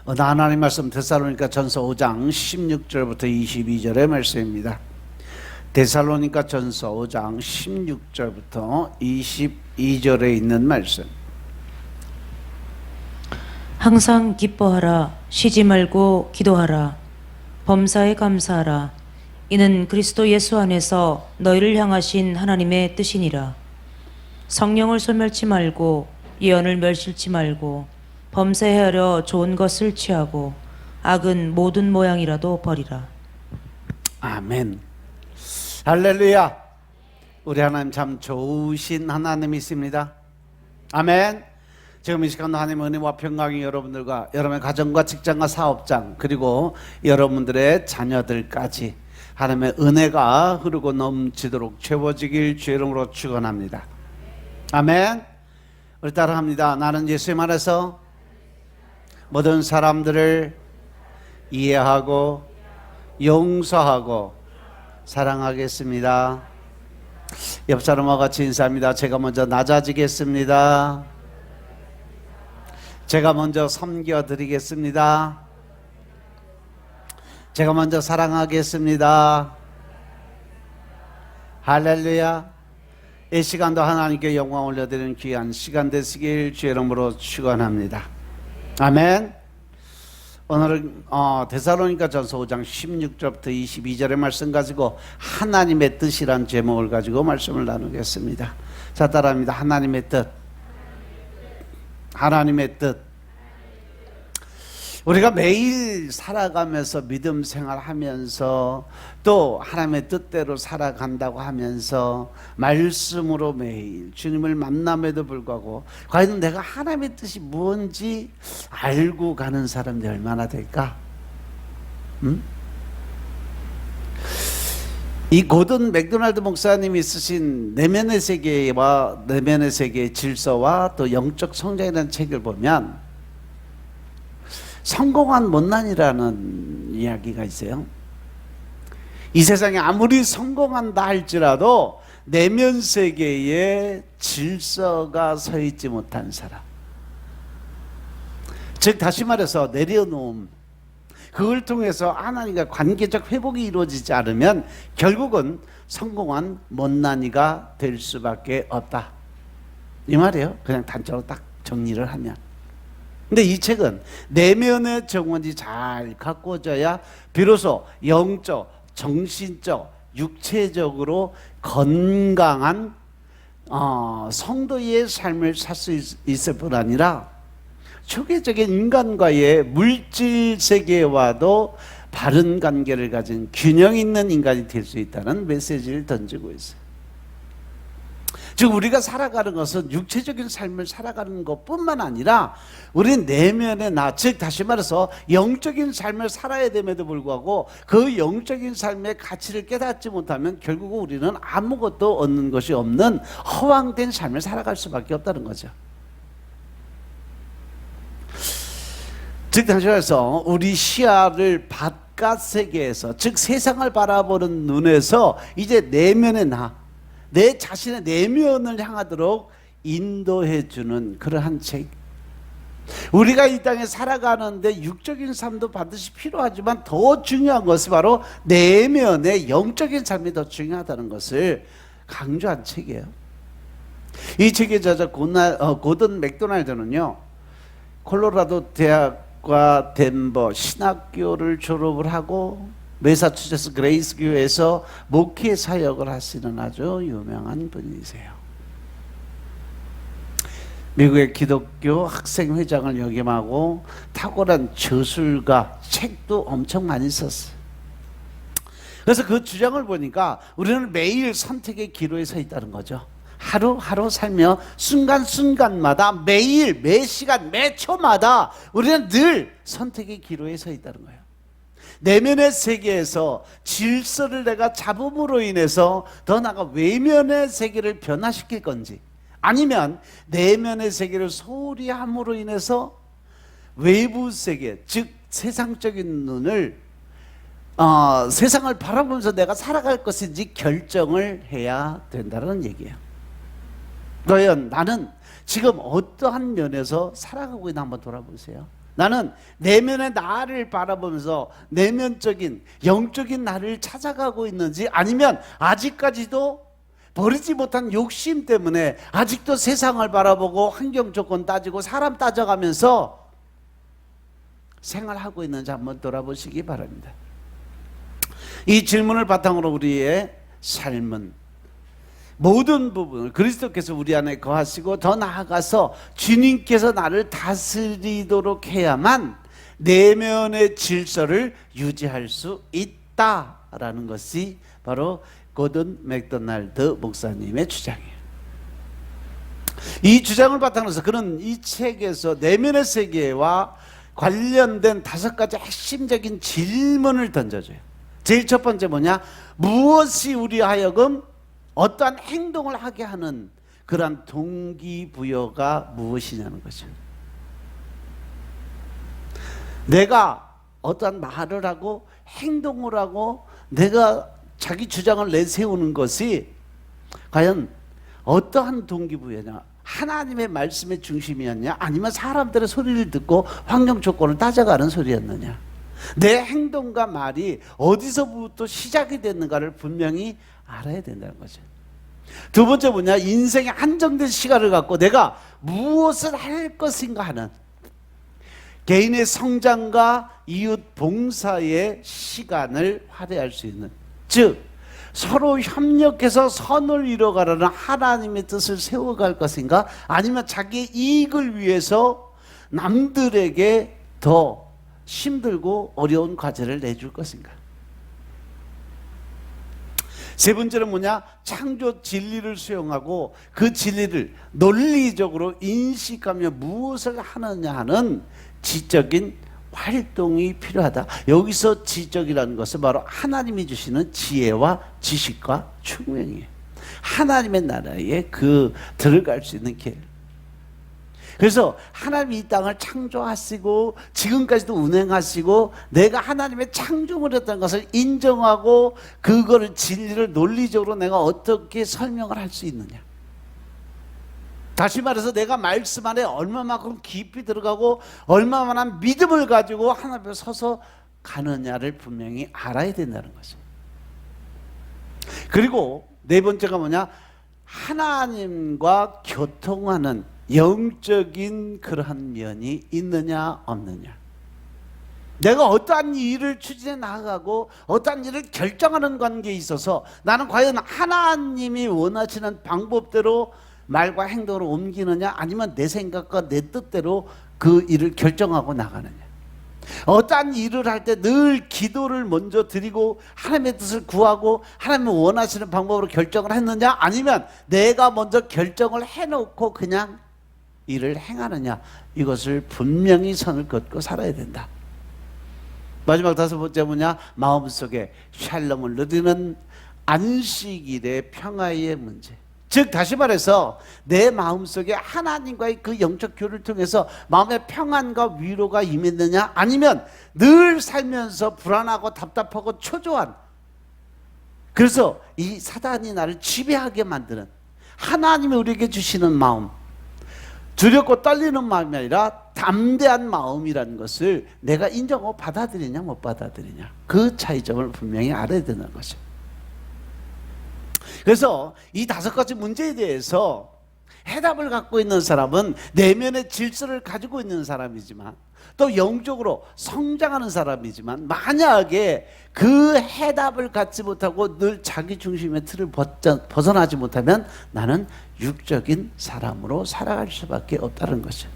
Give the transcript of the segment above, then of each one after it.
하나님 말씀 데살로니가 전서 5장 16절부터 22절의 말씀입니다. 데살로니가 전서 5장 16절부터 22절에 있는 말씀. 항상 기뻐하라. 쉬지 말고 기도하라. 범사에 감사하라. 이는 그리스도 예수 안에서 너희를 향하신 하나님의 뜻이니라. 성령을 소멸치 말고 예언을 멸실치 말고 범사하려 좋은 것을 취하고 악은 모든 모양이라도 버리라. 아멘. 할렐루야. 우리 하나님 참 좋으신 하나님이십니다. 아멘. 지금 이 시간도 하나님의 은혜와 평강이 여러분들과 여러분의 가정과 직장과 사업장 그리고 여러분들의 자녀들까지 하나님의 은혜가 흐르고 넘치도록 채워지길 주의 이름으로 축원합니다. 아멘. 우리 따라합니다. 나는 예수님 안에서 모든 사람들을 이해하고 용서하고 사랑하겠습니다. 옆 사람과 같이 인사합니다. 제가 먼저 낮아지겠습니다. 제가 먼저 섬겨드리겠습니다. 제가 먼저 사랑하겠습니다. 할렐루야. 이 시간도 하나님께 영광 올려드리는 귀한 시간 되시길 주의 이름으로 축원합니다. 아멘. 오늘은 데살로니가 전서 5장 16절부터 22절의 말씀 가지고 하나님의 뜻이란 제목을 가지고 말씀을 나누겠습니다. 자, 따라합니다. 하나님의 뜻. 하나님의 뜻. 우리가 매일 살아가면서 믿음 생활하면서 또 하나님의 뜻대로 살아간다고 하면서 말씀으로 매일 주님을 만남에도 불구하고 과연 내가 하나님의 뜻이 뭔지 알고 가는 사람들이 얼마나 될까? 이 고든 맥도날드 목사님이 쓰신 내면의 세계와 내면의 세계의 질서와 또 영적 성장이라는 책을 보면 성공한 못난이라는 이야기가 있어요. 이 세상에 아무리 성공한다 할지라도 내면 세계에 질서가 서 있지 못한 사람, 즉 다시 말해서 내려놓음, 그걸 통해서 하나님과 관계적 회복이 이루어지지 않으면 결국은 성공한 못난이가 될 수밖에 없다, 이 말이에요. 그냥 단적으로 딱 정리를 하면. 근데 이 책은 내면의 정원이 잘 가꿔져야 비로소 영적, 정신적, 육체적으로 건강한 성도의 삶을 살 수 있을 뿐 아니라 초계적인 인간과의 물질 세계와도 바른 관계를 가진 균형 있는 인간이 될 수 있다는 메시지를 던지고 있어요. 즉 우리가 살아가는 것은 육체적인 삶을 살아가는 것뿐만 아니라 우리 내면의 나, 즉 다시 말해서 영적인 삶을 살아야 됨에도 불구하고 그 영적인 삶의 가치를 깨닫지 못하면 결국 우리는 아무것도 얻는 것이 없는 허황된 삶을 살아갈 수밖에 없다는 거죠. 즉 다시 말해서 우리 시야를 바깥 세계에서, 즉 세상을 바라보는 눈에서 이제 내면의 나, 내 자신의 내면을 향하도록 인도해주는 그러한 책. 우리가 이 땅에 살아가는데 육적인 삶도 반드시 필요하지만 더 중요한 것이 바로 내면의 영적인 삶이 더 중요하다는 것을 강조한 책이에요. 이 책의 저자 고든 맥도날드는요, 콜로라도 대학과 덴버 신학교를 졸업을 하고 매사추세츠 그레이스 교회에서 목회 사역을 하시는 아주 유명한 분이세요. 미국의 기독교 학생회장을 역임하고 탁월한 저술가, 책도 엄청 많이 썼어요. 그래서 그 주장을 보니까 우리는 매일 선택의 기로에 서 있다는 거죠. 하루하루 살며 순간순간마다 매일, 매 시간, 매 초마다 우리는 늘 선택의 기로에 서 있다는 거예요. 내면의 세계에서 질서를 내가 잡음으로 인해서 더 나아가 외면의 세계를 변화시킬 건지, 아니면 내면의 세계를 소홀히 함으로 인해서 외부 세계, 즉 세상적인 눈을 세상을 바라보면서 내가 살아갈 것인지 결정을 해야 된다는 얘기예요. 과연 나는 지금 어떠한 면에서 살아가고 있나 한번 돌아보세요. 나는 내면의 나를 바라보면서 내면적인 영적인 나를 찾아가고 있는지, 아니면 아직까지도 버리지 못한 욕심 때문에 아직도 세상을 바라보고 환경 조건 따지고 사람 따져가면서 생활하고 있는지 한번 돌아보시기 바랍니다. 이 질문을 바탕으로 우리의 삶은 모든 부분을 그리스도께서 우리 안에 거하시고 더 나아가서 주님께서 나를 다스리도록 해야만 내면의 질서를 유지할 수 있다라는 것이 바로 고든 맥도날드 목사님의 주장이에요. 이 주장을 바탕으로 해서 그는 이 책에서 내면의 세계와 관련된 5가지 핵심적인 질문을 던져줘요. 제일 첫 번째 뭐냐? 무엇이 우리 하여금 어떠한 행동을 하게 하는 그러한 동기부여가 무엇이냐는 거죠. 내가 어떠한 말을 하고 행동을 하고 내가 자기 주장을 내세우는 것이 과연 어떠한 동기부여냐? 하나님의 말씀의 중심이었냐? 아니면 사람들의 소리를 듣고 환경 조건을 따져가는 소리였느냐? 내 행동과 말이 어디서부터 시작이 됐는가를 분명히 알아야 된다는 거죠. 두 번째 뭐냐? 인생의 한정된 시간을 갖고 내가 무엇을 할 것인가 하는 개인의 성장과 이웃 봉사의 시간을 할애할 수 있는, 즉 서로 협력해서 선을 이뤄가라는 하나님의 뜻을 세워갈 것인가, 아니면 자기의 이익을 위해서 남들에게 더 힘들고 어려운 과제를 내줄 것인가. 세 번째는 뭐냐? 창조 진리를 수용하고 그 진리를 논리적으로 인식하며 무엇을 하느냐 하는 지적인 활동이 필요하다. 여기서 지적이라는 것은 바로 하나님이 주시는 지혜와 지식과 총명이에요. 하나님의 나라에 들어갈 수 있는 길. 그래서 하나님이 이 땅을 창조하시고 지금까지도 운행하시고 내가 하나님의 창조물이었다는 것을 인정하고 그거를 진리를 논리적으로 내가 어떻게 설명을 할 수 있느냐. 다시 말해서 내가 말씀 안에 얼마만큼 깊이 들어가고 얼마만한 믿음을 가지고 하나님 앞에 서서 가느냐를 분명히 알아야 된다는 거죠. 그리고 네 번째가 뭐냐? 하나님과 교통하는 영적인 그러한 면이 있느냐 없느냐. 내가 어떠한 일을 추진해 나가고 어떠한 일을 결정하는 관계에 있어서 나는 과연 하나님이 원하시는 방법대로 말과 행동으로 옮기느냐, 아니면 내 생각과 내 뜻대로 그 일을 결정하고 나가느냐. 어떠한 일을 할 때 늘 기도를 먼저 드리고 하나님의 뜻을 구하고 하나님이 원하시는 방법으로 결정을 했느냐, 아니면 내가 먼저 결정을 해놓고 그냥 일을 행하느냐. 이것을 분명히 선을 긋고 살아야 된다. 마지막 5번째 뭐냐? 마음속에 샬롬을 누리는 안식일의 평화의 문제. 즉 다시 말해서 내 마음속에 하나님과의 그 영적 교류를 통해서 마음의 평안과 위로가 임했느냐, 아니면 늘 살면서 불안하고 답답하고 초조한, 그래서 이 사단이 나를 지배하게 만드는 하나님이 우리에게 주시는 마음, 두렵고 떨리는 마음이 아니라 담대한 마음이라는 것을 내가 인정하고 받아들이냐 못 받아들이냐, 그 차이점을 분명히 알아야 되는 거죠. 그래서 이 5가지 문제에 대해서 해답을 갖고 있는 사람은 내면의 질서를 가지고 있는 사람이지만 또 영적으로 성장하는 사람이지만, 만약에 그 해답을 갖지 못하고 늘 자기 중심의 틀을 벗어나지 못하면 나는 육적인 사람으로 살아갈 수밖에 없다는 거죠.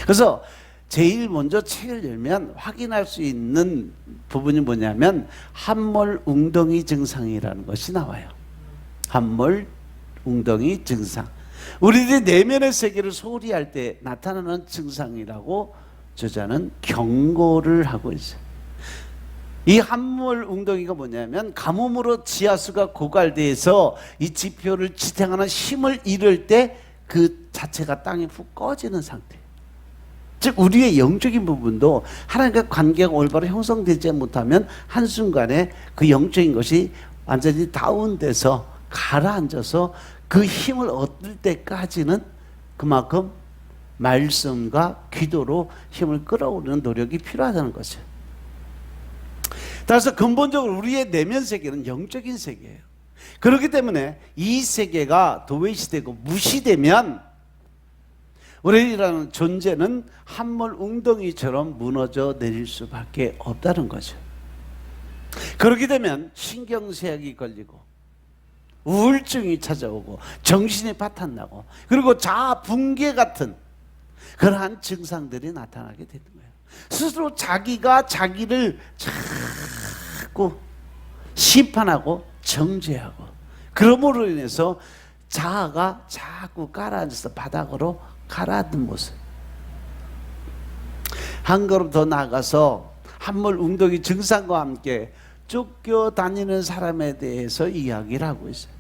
그래서 제일 먼저 책을 열면 확인할 수 있는 부분이 뭐냐면 함몰 웅덩이 증상이라는 것이 나와요. 함몰 웅덩이 증상. 우리들이 내면의 세계를 소홀히 할 때 나타나는 증상이라고 저자는 경고를 하고 있어요. 이 함몰 웅덩이가 뭐냐면 가뭄으로 지하수가 고갈돼서 이 지표를 지탱하는 힘을 잃을 때 그 자체가 땅에 푹 꺼지는 상태. 즉 우리의 영적인 부분도 하나님과 관계가 올바로 형성되지 못하면 한순간에 그 영적인 것이 완전히 다운돼서 가라앉아서 그 힘을 얻을 때까지는 그만큼 말씀과 기도로 힘을 끌어오르는 노력이 필요하다는 거죠. 따라서 근본적으로 우리의 내면 세계는 영적인 세계예요. 그렇기 때문에 이 세계가 도외시되고 무시되면 우리라는 존재는 한물 웅덩이처럼 무너져 내릴 수밖에 없다는 거죠. 그렇게 되면 신경쇠약이 걸리고 우울증이 찾아오고 정신이 바탕나고 그리고 자아 붕괴 같은 그러한 증상들이 나타나게 되는 거예요. 스스로 자기가 자기를 자꾸 심판하고 정죄하고 그러므로 인해서 자아가 자꾸 가라앉아서 바닥으로 가라앉는 모습. 한 걸음 더 나아가서 한물 웅덩이 증상과 함께 쫓겨다니는 사람에 대해서 이야기를 하고 있어요.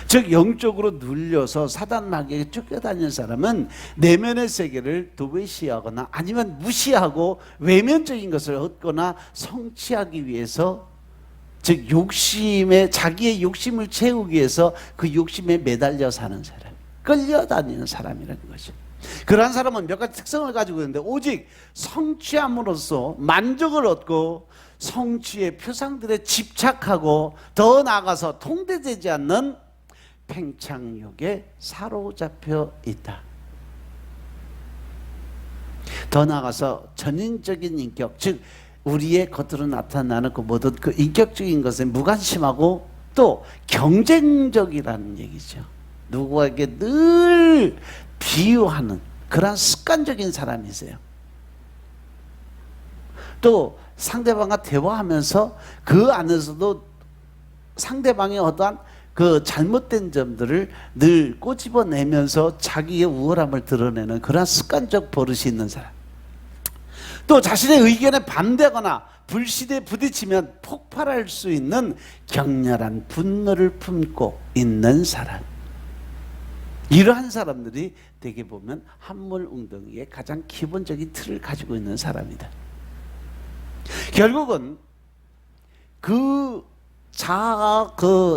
즉 영적으로 눌려서 사단 마귀에게 쫓겨다니는 사람은 내면의 세계를 도외시하거나 아니면 무시하고 외면적인 것을 얻거나 성취하기 위해서, 즉 욕심에, 자기의 욕심을 채우기 위해서 그 욕심에 매달려 사는 사람, 끌려다니는 사람이라는 거죠. 그러한 사람은 몇 가지 특성을 가지고 있는데, 오직 성취함으로써 만족을 얻고 성취의 표상들에 집착하고 더 나아가서 통제되지 않는 팽창력에 사로잡혀 있다. 더 나아가서 전인적인 인격, 즉 우리의 겉으로 나타나는 그 모든 그 인격적인 것에 무관심하고 또 경쟁적이라는 얘기죠. 누구에게 늘 비유하는 그런 습관적인 사람이세요. 또 상대방과 대화하면서 그 안에서도 상대방의 어떠한 그 잘못된 점들을 늘 꼬집어내면서 자기의 우월함을 드러내는 그런 습관적 버릇이 있는 사람. 또 자신의 의견에 반대하거나 불신에 부딪히면 폭발할 수 있는 격렬한 분노를 품고 있는 사람. 이러한 사람들이 대개 보면 한물 웅덩이의 가장 기본적인 틀을 가지고 있는 사람이다. 결국은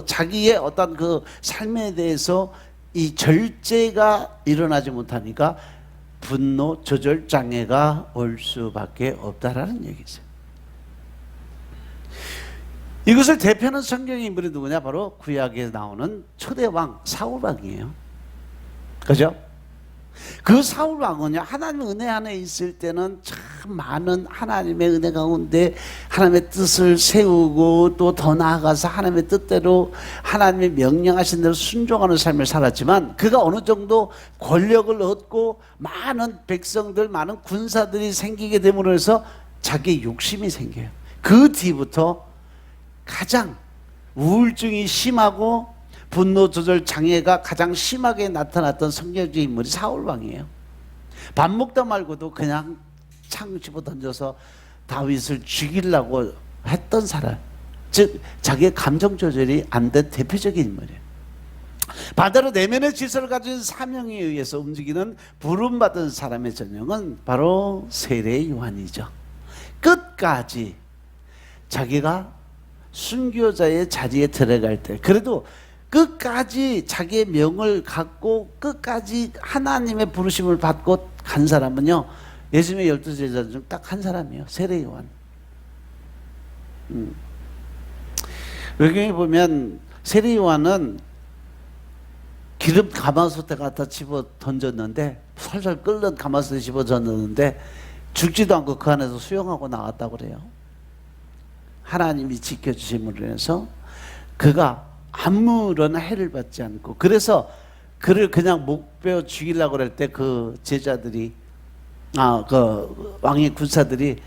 자기의 어떤 그 삶에 대해서 이 절제가 일어나지 못하니까 분노 조절 장애가 올 수밖에 없다라는 얘기죠. 이것을 대표하는 성경의 인물이 누구냐? 바로 구약에 나오는 초대왕 사울왕이에요. 그죠? 그 사울왕은요, 하나님의 은혜 안에 있을 때는 참 많은 하나님의 은혜 가운데 하나님의 뜻을 세우고 또 더 나아가서 하나님의 뜻대로 하나님의 명령하신 대로 순종하는 삶을 살았지만, 그가 어느 정도 권력을 얻고 많은 백성들, 많은 군사들이 생기게 됨으로 해서 자기의 욕심이 생겨요. 그 뒤부터 가장 우울증이 심하고 분노 조절 장애가 가장 심하게 나타났던 성경적 인물이 사울왕이에요. 밥 먹다 말고도 그냥 창 집어 던져서 다윗을 죽이려고 했던 사람, 즉 자기의 감정 조절이 안 된 대표적인 인물이에요. 반대로 내면의 질서를 가진 사명에 의해서 움직이는 부름받은 사람의 전형은 바로 세례 요한이죠. 끝까지 자기가 순교자의 자리에 들어갈 때 그래도 끝까지 자기의 명을 갖고 끝까지 하나님의 부르심을 받고 간 사람은요, 예수님의 12제자 중 딱 한 사람이에요. 세례 요한. 외경에 보면 세례 요한은 기름 가마솥에 갖다 집어 던졌는데, 살살 끓는 가마솥에 집어 던졌는데 죽지도 않고 그 안에서 수영하고 나왔다고 그래요. 하나님이 지켜주심으로 인해서 그가 아무런 해를 받지 않고, 그래서 그를 그냥 목베어 죽이려고 그럴 때 그 제자들이, 그 왕의 군사들이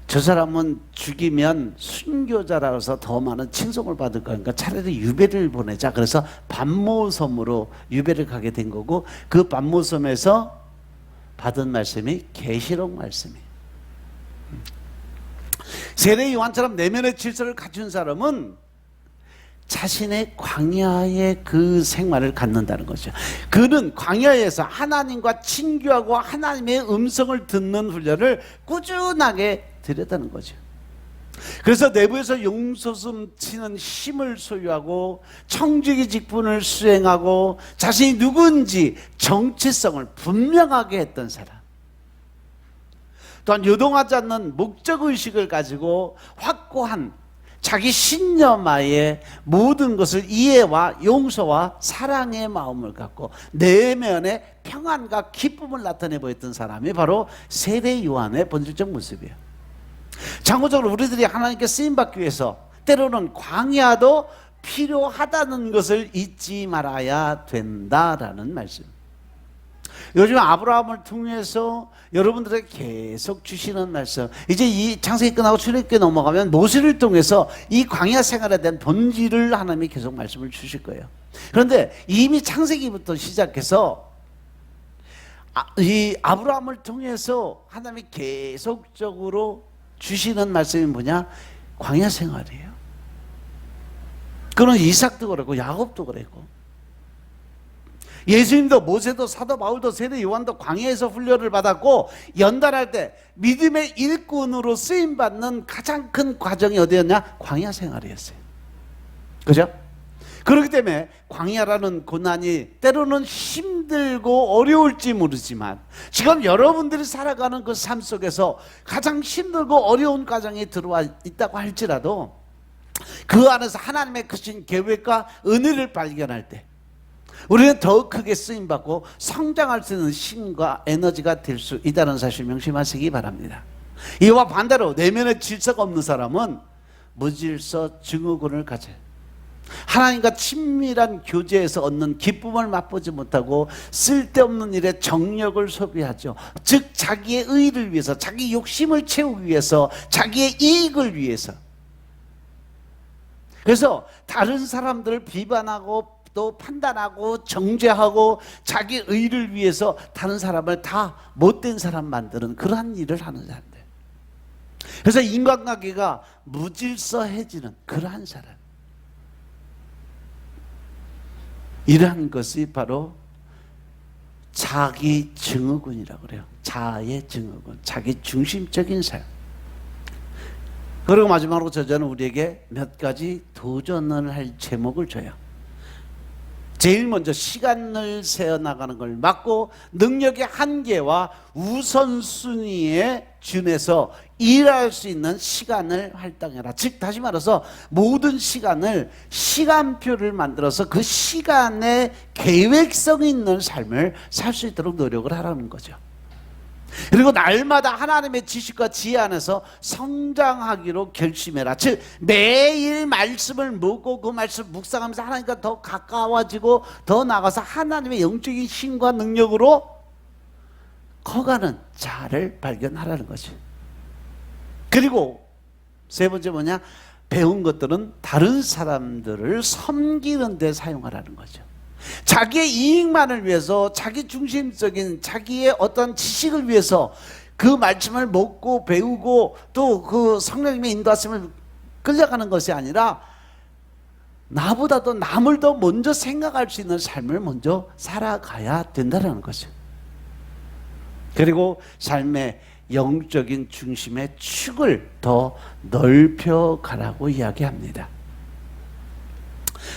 저 사람은 죽이면 순교자라고 해서 더 많은 칭송을 받을 거니까 차라리 유배를 보내자. 그래서 반모섬으로 유배를 가게 된 거고, 그 반모섬에서 받은 말씀이 계시록 말씀이에요. 세례 요한처럼 내면의 질서를 갖춘 사람은 자신의 광야의 그 생활을 갖는다는 거죠. 그는 광야에서 하나님과 친교하고 하나님의 음성을 듣는 훈련을 꾸준하게 드렸다는 거죠. 그래서 내부에서 용솟음 치는 힘을 소유하고 청지기 직분을 수행하고 자신이 누군지 정체성을 분명하게 했던 사람, 또한 요동하지 않는 목적의식을 가지고 확고한 자기 신념하에 모든 것을 이해와 용서와 사랑의 마음을 갖고 내면의 평안과 기쁨을 나타내 보였던 사람이 바로 세례 요한의 본질적 모습이에요. 참고적으로 우리들이 하나님께 쓰임받기 위해서 때로는 광야도 필요하다는 것을 잊지 말아야 된다라는 말씀. 요즘 아브라함을 통해서 여러분들에게 계속 주시는 말씀, 이제 이 창세기 끝나고 출애굽기 넘어가면 모세를 통해서 이 광야 생활에 대한 본질을 하나님이 계속 말씀을 주실 거예요. 그런데 이미 창세기부터 시작해서 이 아브라함을 통해서 하나님이 계속적으로 주시는 말씀이 뭐냐? 광야 생활이에요. 그런 이삭도 그렇고 야곱도 그랬고, 예수님도 모세도 사도 바울도 세례 요한도 광야에서 훈련을 받았고, 연단할 때 믿음의 일꾼으로 쓰임받는 가장 큰 과정이 어디였냐? 광야 생활이었어요. 그죠? 그렇기 때문에 광야라는 고난이 때로는 힘들고 어려울지 모르지만, 지금 여러분들이 살아가는 그 삶 속에서 가장 힘들고 어려운 과정이 들어와 있다고 할지라도 그 안에서 하나님의 크신 계획과 은혜를 발견할 때 우리는 더 크게 쓰임받고 성장할 수 있는 힘과 에너지가 될 수 있다는 사실 명심하시기 바랍니다. 이와 반대로 내면의 질서가 없는 사람은 무질서 증후군을 가져요. 하나님과 친밀한 교제에서 얻는 기쁨을 맛보지 못하고 쓸데없는 일에 정력을 소비하죠. 즉 자기의 의를 위해서, 자기 욕심을 채우기 위해서, 자기의 이익을 위해서. 그래서 다른 사람들을 비판하고 또 판단하고 정죄하고 자기 의를 위해서 다른 사람을 다 못된 사람 만드는 그러한 일을 하는 사람들. 그래서 인간관계가 무질서해지는 그러한 사람. 이러한 것이 바로 자기 증후군이라고 그래요. 자아의 증후군, 자기 중심적인 삶. 그리고 마지막으로 저자는 우리에게 몇 가지 도전을 할 제목을 줘요. 제일 먼저 시간을 세어나가는 걸 막고 능력의 한계와 우선순위에 준해서 일할 수 있는 시간을 할당해라. 즉 다시 말해서 모든 시간을 시간표를 만들어서 그 시간에 계획성 있는 삶을 살 수 있도록 노력을 하라는 거죠. 그리고 날마다 하나님의 지식과 지혜 안에서 성장하기로 결심해라. 즉 매일 말씀을 묻고 그 말씀 묵상하면서 하나님과 더 가까워지고 더 나아가서 하나님의 영적인 힘과 능력으로 커가는 자아를 발견하라는 거지. 그리고 세 번째 뭐냐? 배운 것들은 다른 사람들을 섬기는 데 사용하라는 거죠. 자기의 이익만을 위해서, 자기 중심적인 자기의 어떤 지식을 위해서 그 말씀을 먹고 배우고 또 그 성령님의 인도하심을 끌려가는 것이 아니라 나보다도 남을 더 먼저 생각할 수 있는 삶을 먼저 살아가야 된다는 거죠. 그리고 삶의 영적인 중심의 축을 더 넓혀가라고 이야기합니다.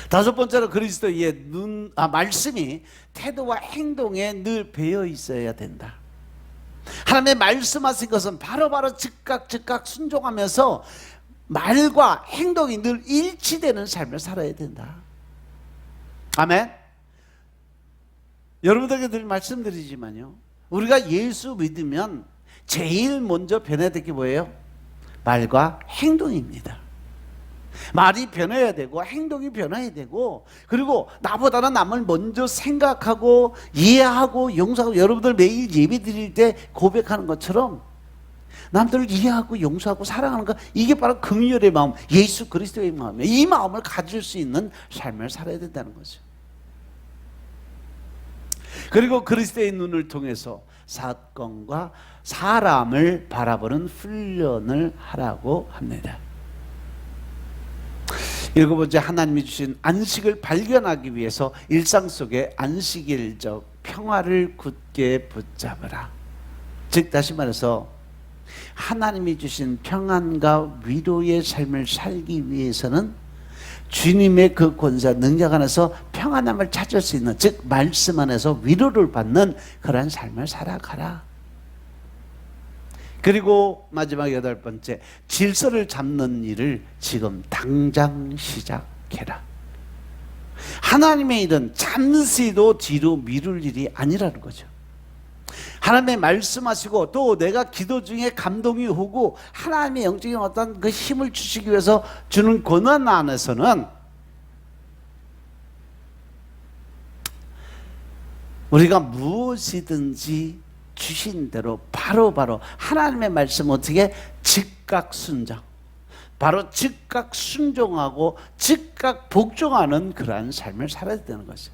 다섯 번째로 그리스도의 말씀이 태도와 행동에 늘 배어 있어야 된다. 하나님의 말씀하신 것은 바로바로 즉각 순종하면서 말과 행동이 늘 일치되는 삶을 살아야 된다. 아멘. 여러분들에게 늘 말씀드리지만요, 우리가 예수 믿으면 제일 먼저 변해야 될 게 뭐예요? 말과 행동입니다. 말이 변해야 되고 행동이 변해야 되고, 그리고 나보다는 남을 먼저 생각하고 이해하고 용서하고, 여러분들 매일 예배 드릴 때 고백하는 것처럼 남들을 이해하고 용서하고 사랑하는 것, 이게 바로 긍휼의 마음, 예수 그리스도의 마음이에요. 이 마음을 가질 수 있는 삶을 살아야 된다는 거죠. 그리고 그리스도의 눈을 통해서 사건과 사람을 바라보는 훈련을 하라고 합니다. 일곱 번째, 하나님이 주신 안식을 발견하기 위해서 일상 속에 안식일적 평화를 굳게 붙잡으라. 즉 다시 말해서 하나님이 주신 평안과 위로의 삶을 살기 위해서는 주님의 그 권세, 능력 안에서 평안함을 찾을 수 있는, 즉 말씀 안에서 위로를 받는 그러한 삶을 살아가라. 그리고 마지막 8번째, 질서를 잡는 일을 지금 당장 시작해라. 하나님의 일은 잠시도 뒤로 미룰 일이 아니라는 거죠. 하나님의 말씀하시고 또 내가 기도 중에 감동이 오고 하나님의 영적인 어떤 그 힘을 주시기 위해서 주는 권한 안에서는 우리가 무엇이든지 주신 대로 바로바로 하나님의 말씀 어떻게 즉각 순종, 바로 즉각 순종하고 즉각 복종하는 그러한 삶을 살아야 되는 거죠.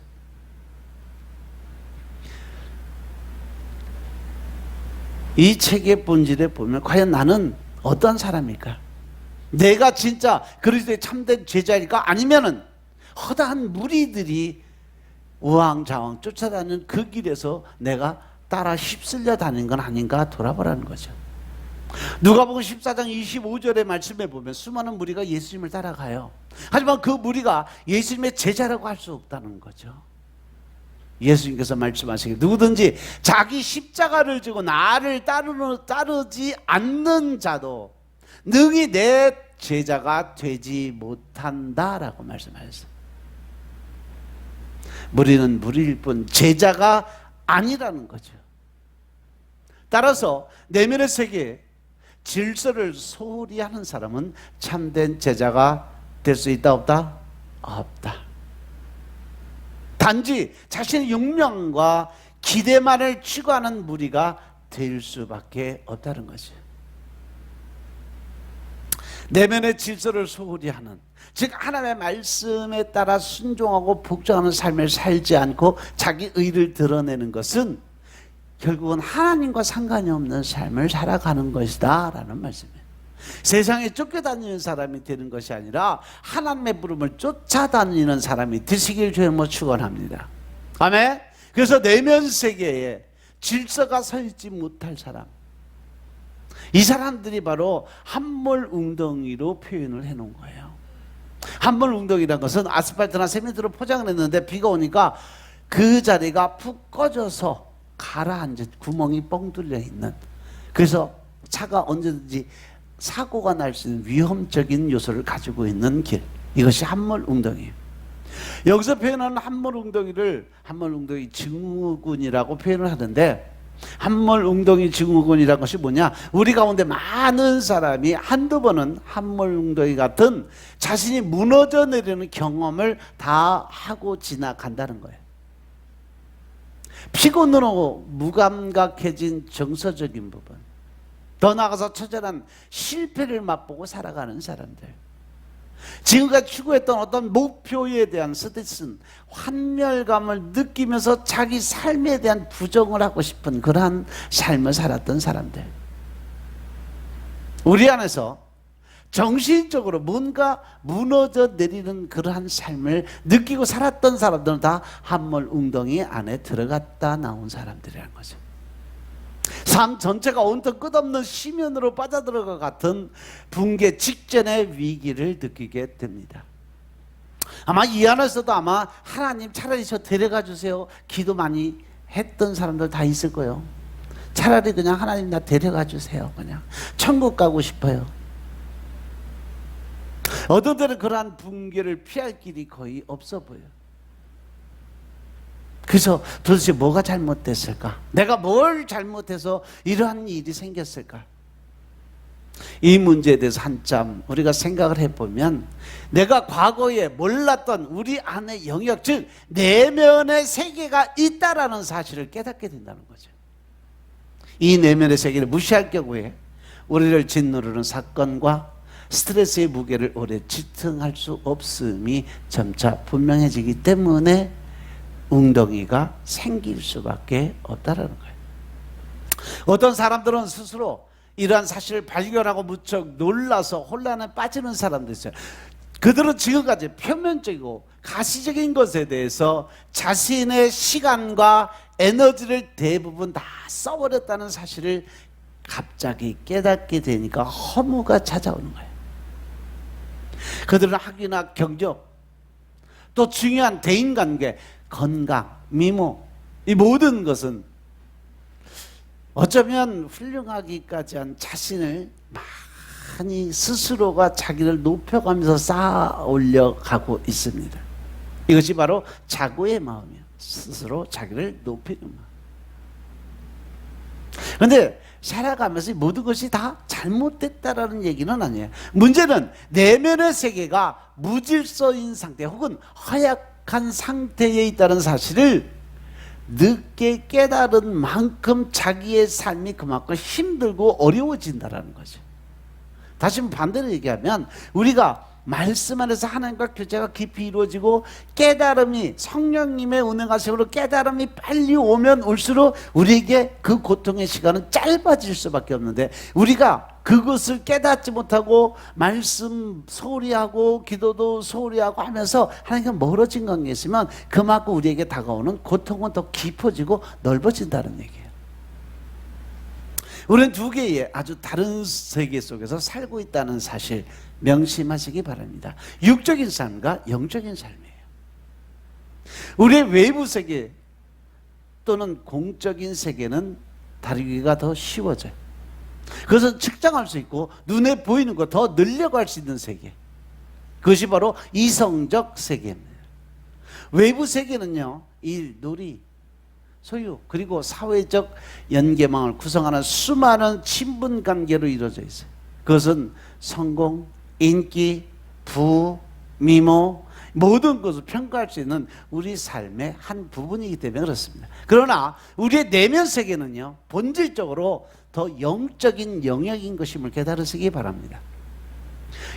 이 책의 본질에 보면 과연 나는 어떤 사람일까? 내가 진짜 그리스도의 참된 제자일까? 아니면은 허다한 무리들이 우왕좌왕 쫓아다니는 그 길에서 내가 따라 휩쓸려 다니는 건 아닌가 돌아보라는 거죠. 누가복음 14장 25절의 말씀에 보면 수많은 무리가 예수님을 따라가요. 하지만 그 무리가 예수님의 제자라고 할 수 없다는 거죠. 예수님께서 말씀하시기에 누구든지 자기 십자가를 지고 나를 따르지 않는 자도 능히 내 제자가 되지 못한다라고 말씀하셨어요. 무리는 무리일 뿐 제자가 아니라는 거죠. 따라서 내면의 세계에 질서를 소홀히 하는 사람은 참된 제자가 될 수 있다 없다? 없다. 단지 자신의 욕망과 기대만을 추구하는 무리가 될 수밖에 없다는 거죠. 내면의 질서를 소홀히 하는, 즉 하나님의 말씀에 따라 순종하고 복종하는 삶을 살지 않고 자기 의를 드러내는 것은 결국은 하나님과 상관이 없는 삶을 살아가는 것이다 라는 말씀이에요. 세상에 쫓겨다니는 사람이 되는 것이 아니라 하나님의 부름을 쫓아다니는 사람이 되시길 주님으로 축원합니다. 아멘. 그래서 내면 세계에 질서가 서 있지 못할 사람, 이 사람들이 바로 함몰 웅덩이로 표현을 해놓은 거예요. 함몰 웅덩이라는 것은 아스팔트나 세멘트로 포장을 했는데 비가 오니까 그 자리가 푹 꺼져서 가라앉은 구멍이 뻥 뚫려 있는, 그래서 차가 언제든지 사고가 날 수 있는 위험적인 요소를 가지고 있는 길, 이것이 함몰 웅덩이에요. 여기서 표현하는 함몰 웅덩이를 함몰 웅덩이 증후군이라고 표현을 하는데, 함몰 웅덩이 증후군이라는 것이 뭐냐? 우리 가운데 많은 사람이 한두 번은 함몰 웅덩이 같은 자신이 무너져 내리는 경험을 다 하고 지나간다는 거예요. 피곤으로 무감각해진 정서적인 부분, 더 나아가서 처절한 실패를 맛보고 살아가는 사람들, 지금까지 추구했던 어떤 목표에 대한 스트레스, 환멸감을 느끼면서 자기 삶에 대한 부정을 하고 싶은 그러한 삶을 살았던 사람들, 우리 안에서 정신적으로 뭔가 무너져 내리는 그러한 삶을 느끼고 살았던 사람들은 다 함몰 웅덩이 안에 들어갔다 나온 사람들이라는 거죠. 삶 전체가 온통 끝없는 심연으로 빠져들어가 같은 붕괴 직전의 위기를 느끼게 됩니다. 아마 이 안에서도 아마 하나님 차라리 저 데려가 주세요 기도 많이 했던 사람들 다 있을 거예요. 차라리 그냥 하나님 나 데려가 주세요, 그냥 천국 가고 싶어요. 어떤 때는 그러한 붕괴를 피할 길이 거의 없어 보여요. 그래서 도대체 뭐가 잘못됐을까? 내가 뭘 잘못해서 이러한 일이 생겼을까? 이 문제에 대해서 한참 우리가 생각을 해보면 내가 과거에 몰랐던 우리 안의 영역, 즉 내면의 세계가 있다라는 사실을 깨닫게 된다는 거죠. 이 내면의 세계를 무시할 경우에 우리를 짓누르는 사건과 스트레스의 무게를 오래 지탱할 수 없음이 점차 분명해지기 때문에 웅덩이가 생길 수밖에 없다라는 거예요. 어떤 사람들은 스스로 이러한 사실을 발견하고 무척 놀라서 혼란에 빠지는 사람도 있어요. 그들은 지금까지 표면적이고 가시적인 것에 대해서 자신의 시간과 에너지를 대부분 다 써버렸다는 사실을 갑자기 깨닫게 되니까 허무가 찾아오는 거예요. 그들은 학위나 경력, 또 중요한 대인관계, 건강, 미모, 이 모든 것은 어쩌면 훌륭하기까지 한 자신을 많이 스스로가 자기를 높여가면서 쌓아 올려가고 있습니다. 이것이 바로 자고의 마음이에요. 스스로 자기를 높이는 마음. 그런데 살아가면서 모든 것이 다 잘못됐다라는 얘기는 아니에요. 문제는 내면의 세계가 무질서인 상태 혹은 허약한 상태에 있다는 사실을 늦게 깨달은 만큼 자기의 삶이 그만큼 힘들고 어려워진다는 거죠. 다시 반대로 얘기하면 우리가 말씀 안에서 하나님과 교제가 깊이 이루어지고 깨달음이 성령님의 운행하심으로 깨달음이 빨리 오면 올수록 우리에게 그 고통의 시간은 짧아질 수밖에 없는데, 우리가 그것을 깨닫지 못하고 말씀 소홀히 하고 기도도 소홀히 하고 하면서 하나님과 멀어진 관계에 있으면 그만큼 우리에게 다가오는 고통은 더 깊어지고 넓어진다는 얘기예요. 우리는 두 개의 아주 다른 세계 속에서 살고 있다는 사실 명심하시기 바랍니다. 육적인 삶과 영적인 삶이에요. 우리의 외부 세계 또는 공적인 세계는 다루기가 더 쉬워져요. 그것은 측정할 수 있고 눈에 보이는 거 더 늘려갈 수 있는 세계, 그것이 바로 이성적 세계입니다. 외부 세계는요, 일, 놀이, 소유, 그리고 사회적 연계망을 구성하는 수많은 친분 관계로 이루어져 있어요. 그것은 성공, 인기, 부, 미모, 모든 것을 평가할 수 있는 우리 삶의 한 부분이기 때문에 그렇습니다. 그러나 우리의 내면 세계는요, 본질적으로 더 영적인 영역인 것임을 깨달으시기 바랍니다.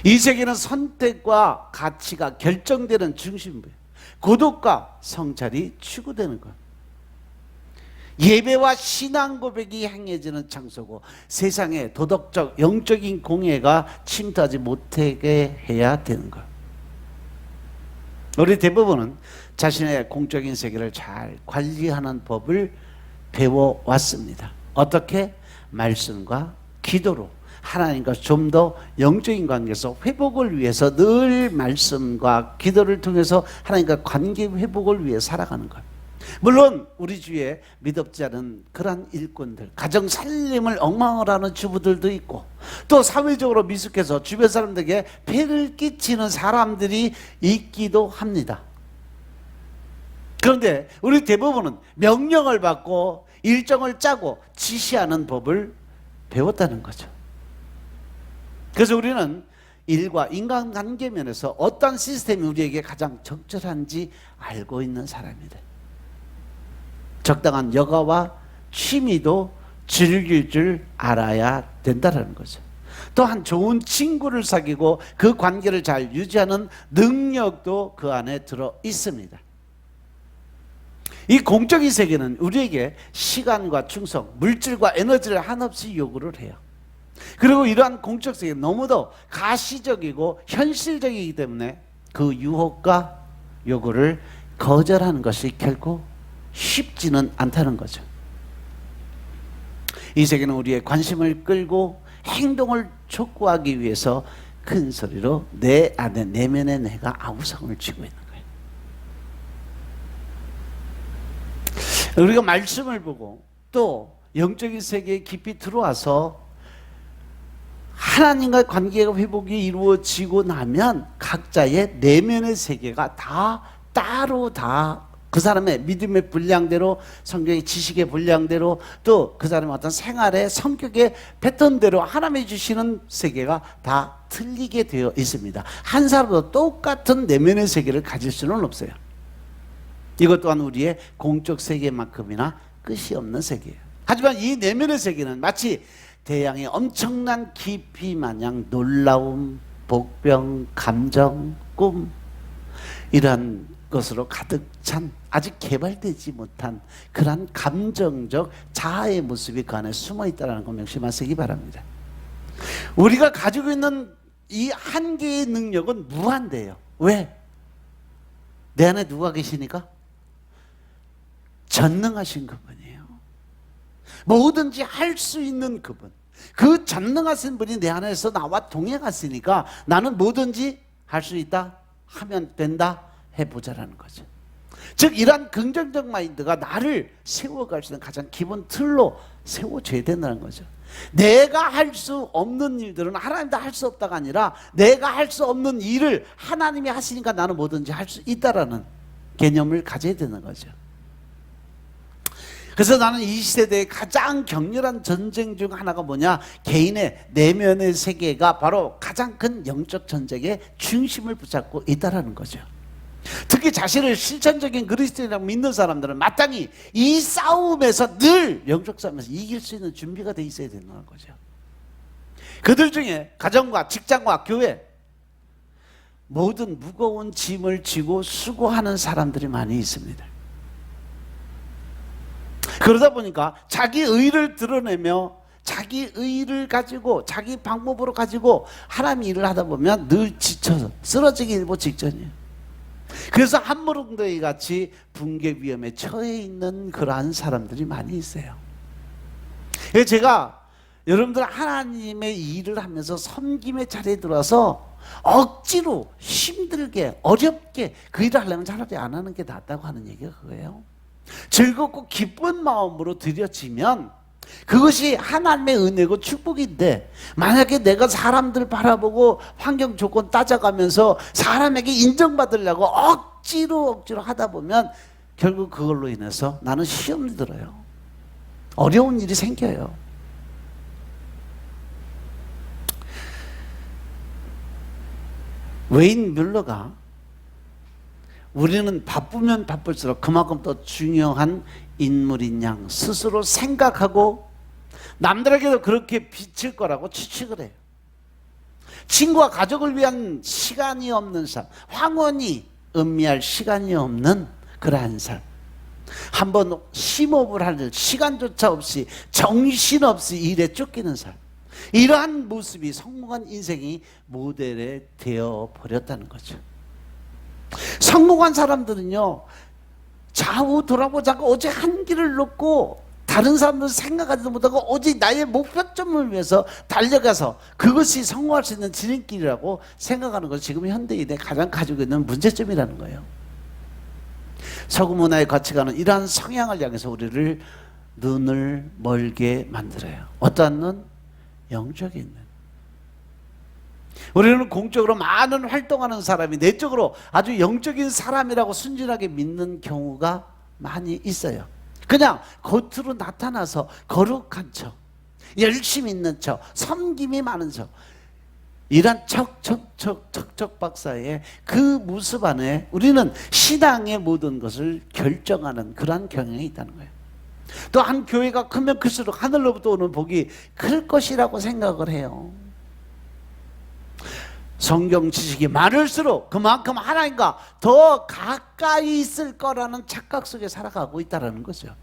이 세계는 선택과 가치가 결정되는 중심부예요. 고독과 성찰이 추구되는 것. 예배와 신앙 고백이 행해지는 장소고, 세상에 도덕적 영적인 공예가 침투하지 못하게 해야 되는 것. 우리 대부분은 자신의 공적인 세계를 잘 관리하는 법을 배워왔습니다. 어떻게? 말씀과 기도로 하나님과 좀 더 영적인 관계에서 회복을 위해서 늘 말씀과 기도를 통해서 하나님과 관계 회복을 위해 살아가는 것. 물론 우리 주위에 믿음지 않은 그러한 일꾼들, 가정 살림을 엉망을 하는 주부들도 있고, 또 사회적으로 미숙해서 주변 사람들에게 폐를 끼치는 사람들이 있기도 합니다. 그런데 우리 대부분은 명령을 받고 일정을 짜고 지시하는 법을 배웠다는 거죠. 그래서 우리는 일과 인간관계 면에서 어떤 시스템이 우리에게 가장 적절한지 알고 있는 사람입니다. 적당한 여가와 취미도 즐길 줄 알아야 된다는 거죠. 또한 좋은 친구를 사귀고 그 관계를 잘 유지하는 능력도 그 안에 들어 있습니다. 이 공적인 세계는 우리에게 시간과 충성, 물질과 에너지를 한없이 요구를 해요. 그리고 이러한 공적 세계는 너무도 가시적이고 현실적이기 때문에 그 유혹과 요구를 거절하는 것이 결코 쉽지는 않다는 거죠. 이 세계는 우리의 관심을 끌고 행동을 촉구하기 위해서 큰 소리로 내 안에 내면의 내가 아우성을 쥐고 있는 거예요. 우리가 말씀을 보고 또 영적인 세계에 깊이 들어와서 하나님과의 관계가 회복이 이루어지고 나면 각자의 내면의 세계가 다 따로 다 그 사람의 믿음의 분량대로, 성경의 지식의 분량대로, 또 그 사람의 어떤 생활의 성격의 패턴대로 하나님이 주시는 세계가 다 틀리게 되어 있습니다. 한 사람도 똑같은 내면의 세계를 가질 수는 없어요. 이것 또한 우리의 공적 세계만큼이나 끝이 없는 세계예요. 하지만 이 내면의 세계는 마치 대양의 엄청난 깊이 마냥 놀라움, 복병, 감정, 꿈, 이러한 것으로 가득 찬 아직 개발되지 못한 그러한 감정적 자아의 모습이 그 안에 숨어 있다는 걸 명심하시기 바랍니다. 우리가 가지고 있는 이 한 개의 능력은 무한대요. 왜? 내 안에 누가 계시니까? 전능하신 그분이에요. 뭐든지 할 수 있는 그분. 그 전능하신 분이 내 안에서 나와 동행하시니까 나는 뭐든지 할 수 있다, 하면 된다, 해보자라는 거죠. 즉 이러한 긍정적 마인드가 나를 세워갈 수 있는 가장 기본 틀로 세워줘야 된다는 거죠. 내가 할 수 없는 일들은 하나님도 할 수 없다가 아니라 내가 할 수 없는 일을 하나님이 하시니까 나는 뭐든지 할 수 있다라는 개념을 가져야 되는 거죠. 그래서 나는 이 시대의 가장 격렬한 전쟁 중 하나가 뭐냐, 개인의 내면의 세계가 바로 가장 큰 영적 전쟁의 중심을 붙잡고 있다라는 거죠. 특히 자신을 실천적인 그리스도인이라고 믿는 사람들은 마땅히 이 싸움에서 늘 영적 싸움에서 이길 수 있는 준비가 돼 있어야 된다는 거죠. 그들 중에 가정과 직장과 교회 모든 무거운 짐을 지고 수고하는 사람들이 많이 있습니다. 그러다 보니까 자기 의를 드러내며 자기 의를 가지고 자기 방법으로 가지고 하나님 일을 하다 보면 늘 지쳐서 쓰러지기 일보 직전이에요. 그래서 한무릉도이 같이 붕괴 위험에 처해 있는 그러한 사람들이 많이 있어요. 그래서 제가 여러분들 하나님의 일을 하면서 섬김의 자리에 들어와서 억지로 힘들게 어렵게 그 일을 하려면 차라리 안 하는 게 낫다고 하는 얘기가 그거예요. 즐겁고 기쁜 마음으로 드려지면 그것이 하나님의 은혜고 축복인데, 만약에 내가 사람들 바라보고 환경 조건 따져가면서 사람에게 인정받으려고 억지로 하다 보면 결국 그걸로 인해서 나는 시험이 들어요. 어려운 일이 생겨요. 웨인 뮬러가 우리는 바쁘면 바쁠수록 그만큼 더 중요한 인물인 양 스스로 생각하고 남들에게도 그렇게 비칠 거라고 추측을 해요. 친구와 가족을 위한 시간이 없는 삶, 황혼이 음미할 시간이 없는 그러한 삶, 한번 심호흡을 할 시간조차 없이 정신없이 일에 쫓기는 삶, 이러한 모습이 성공한 인생이 모델에 되어 버렸다는 거죠. 성공한 사람들은요, 좌우 돌아보지 않고 오직 한 길을 놓고 다른 사람들 생각하지도 못하고 오직 나의 목표점을 위해서 달려가서 그것이 성공할 수 있는 지름길이라고 생각하는 것이 지금 현대인의 가장 가지고 있는 문제점이라는 거예요. 서구 문화의 가치관은 이러한 성향을 향해서 우리를 눈을 멀게 만들어요. 어떠한 눈? 영적인 눈. 우리는 공적으로 많은 활동하는 사람이 내적으로 아주 영적인 사람이라고 순진하게 믿는 경우가 많이 있어요. 그냥 겉으로 나타나서 거룩한 척, 열심히 있는 척, 섬김이 많은 척, 이런 척척 박사의 그 모습 안에 우리는 신앙의 모든 것을 결정하는 그러한 경향이 있다는 거예요. 또 한 교회가 크면 클수록 하늘로부터 오는 복이 클 것이라고 생각을 해요. 성경 지식이 많을수록 그만큼 하나님과 더 가까이 있을 거라는 착각 속에 살아가고 있다는 거죠.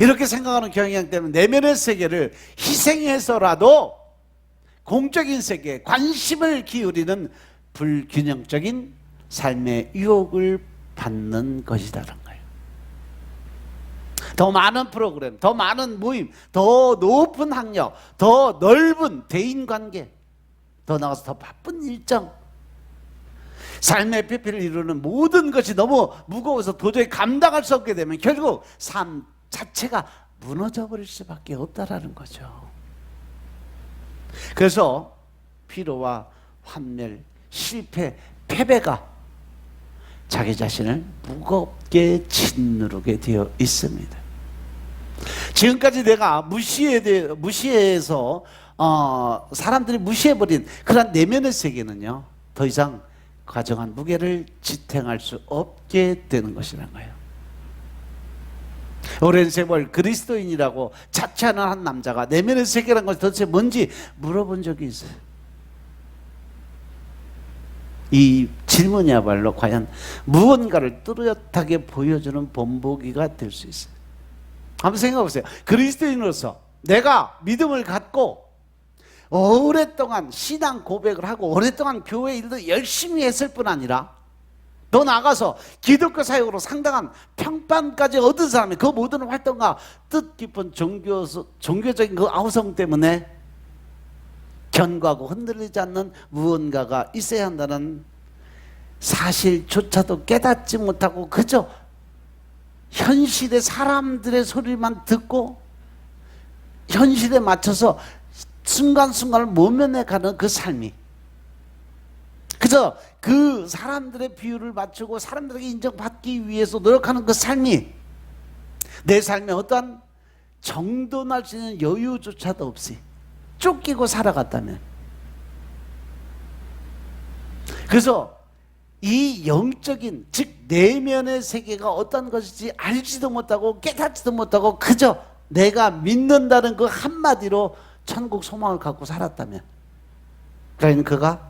이렇게 생각하는 경향 때문에 내면의 세계를 희생해서라도 공적인 세계에 관심을 기울이는 불균형적인 삶의 유혹을 받는 것이라는 거예요. 더 많은 프로그램, 더 많은 모임, 더 높은 학력, 더 넓은 대인관계, 더 나아가서 더 바쁜 일정, 삶의 표피를 이루는 모든 것이 너무 무거워서 도저히 감당할 수 없게 되면 결국 삶 자체가 무너져 버릴 수밖에 없다라는 거죠. 그래서 피로와 환멸, 실패, 패배가 자기 자신을 무겁게 짓누르게 되어 있습니다. 지금까지 내가 무시해서 사람들이 무시해버린 그런 내면의 세계는요, 더 이상 가정한 무게를 지탱할 수 없게 되는 것이라는 거예요. 오랜 세월 그리스도인이라고 자처하는 한 남자가 내면의 세계라는 것이 도대체 뭔지 물어본 적이 있어요. 이 질문이야말로 과연 무언가를 뚜렷하게 보여주는 본보기가 될 수 있어요. 한번 생각해 보세요. 그리스도인으로서 내가 믿음을 갖고 오랫동안 신앙 고백을 하고 오랫동안 교회 일도 열심히 했을 뿐 아니라 더 나아가서 기독교 사역으로 상당한 평판까지 얻은 사람이 그 모든 활동과 뜻깊은 종교적인 그 아우성 때문에 견고하고 흔들리지 않는 무언가가 있어야 한다는 사실조차도 깨닫지 못하고 그저 현실의 사람들의 소리만 듣고 현실에 맞춰서 순간순간을 모면해가는 그 삶이, 그저 그 사람들의 비율을 맞추고 사람들에게 인정받기 위해서 노력하는 그 삶이 내 삶에 어떠한 정돈할 수 있는 여유조차도 없이 쫓기고 살아갔다면, 그래서 이 영적인, 즉 내면의 세계가 어떤 것인지 알지도 못하고 깨닫지도 못하고 그저 내가 믿는다는 그 한마디로 천국 소망을 갖고 살았다면, 그러니 그가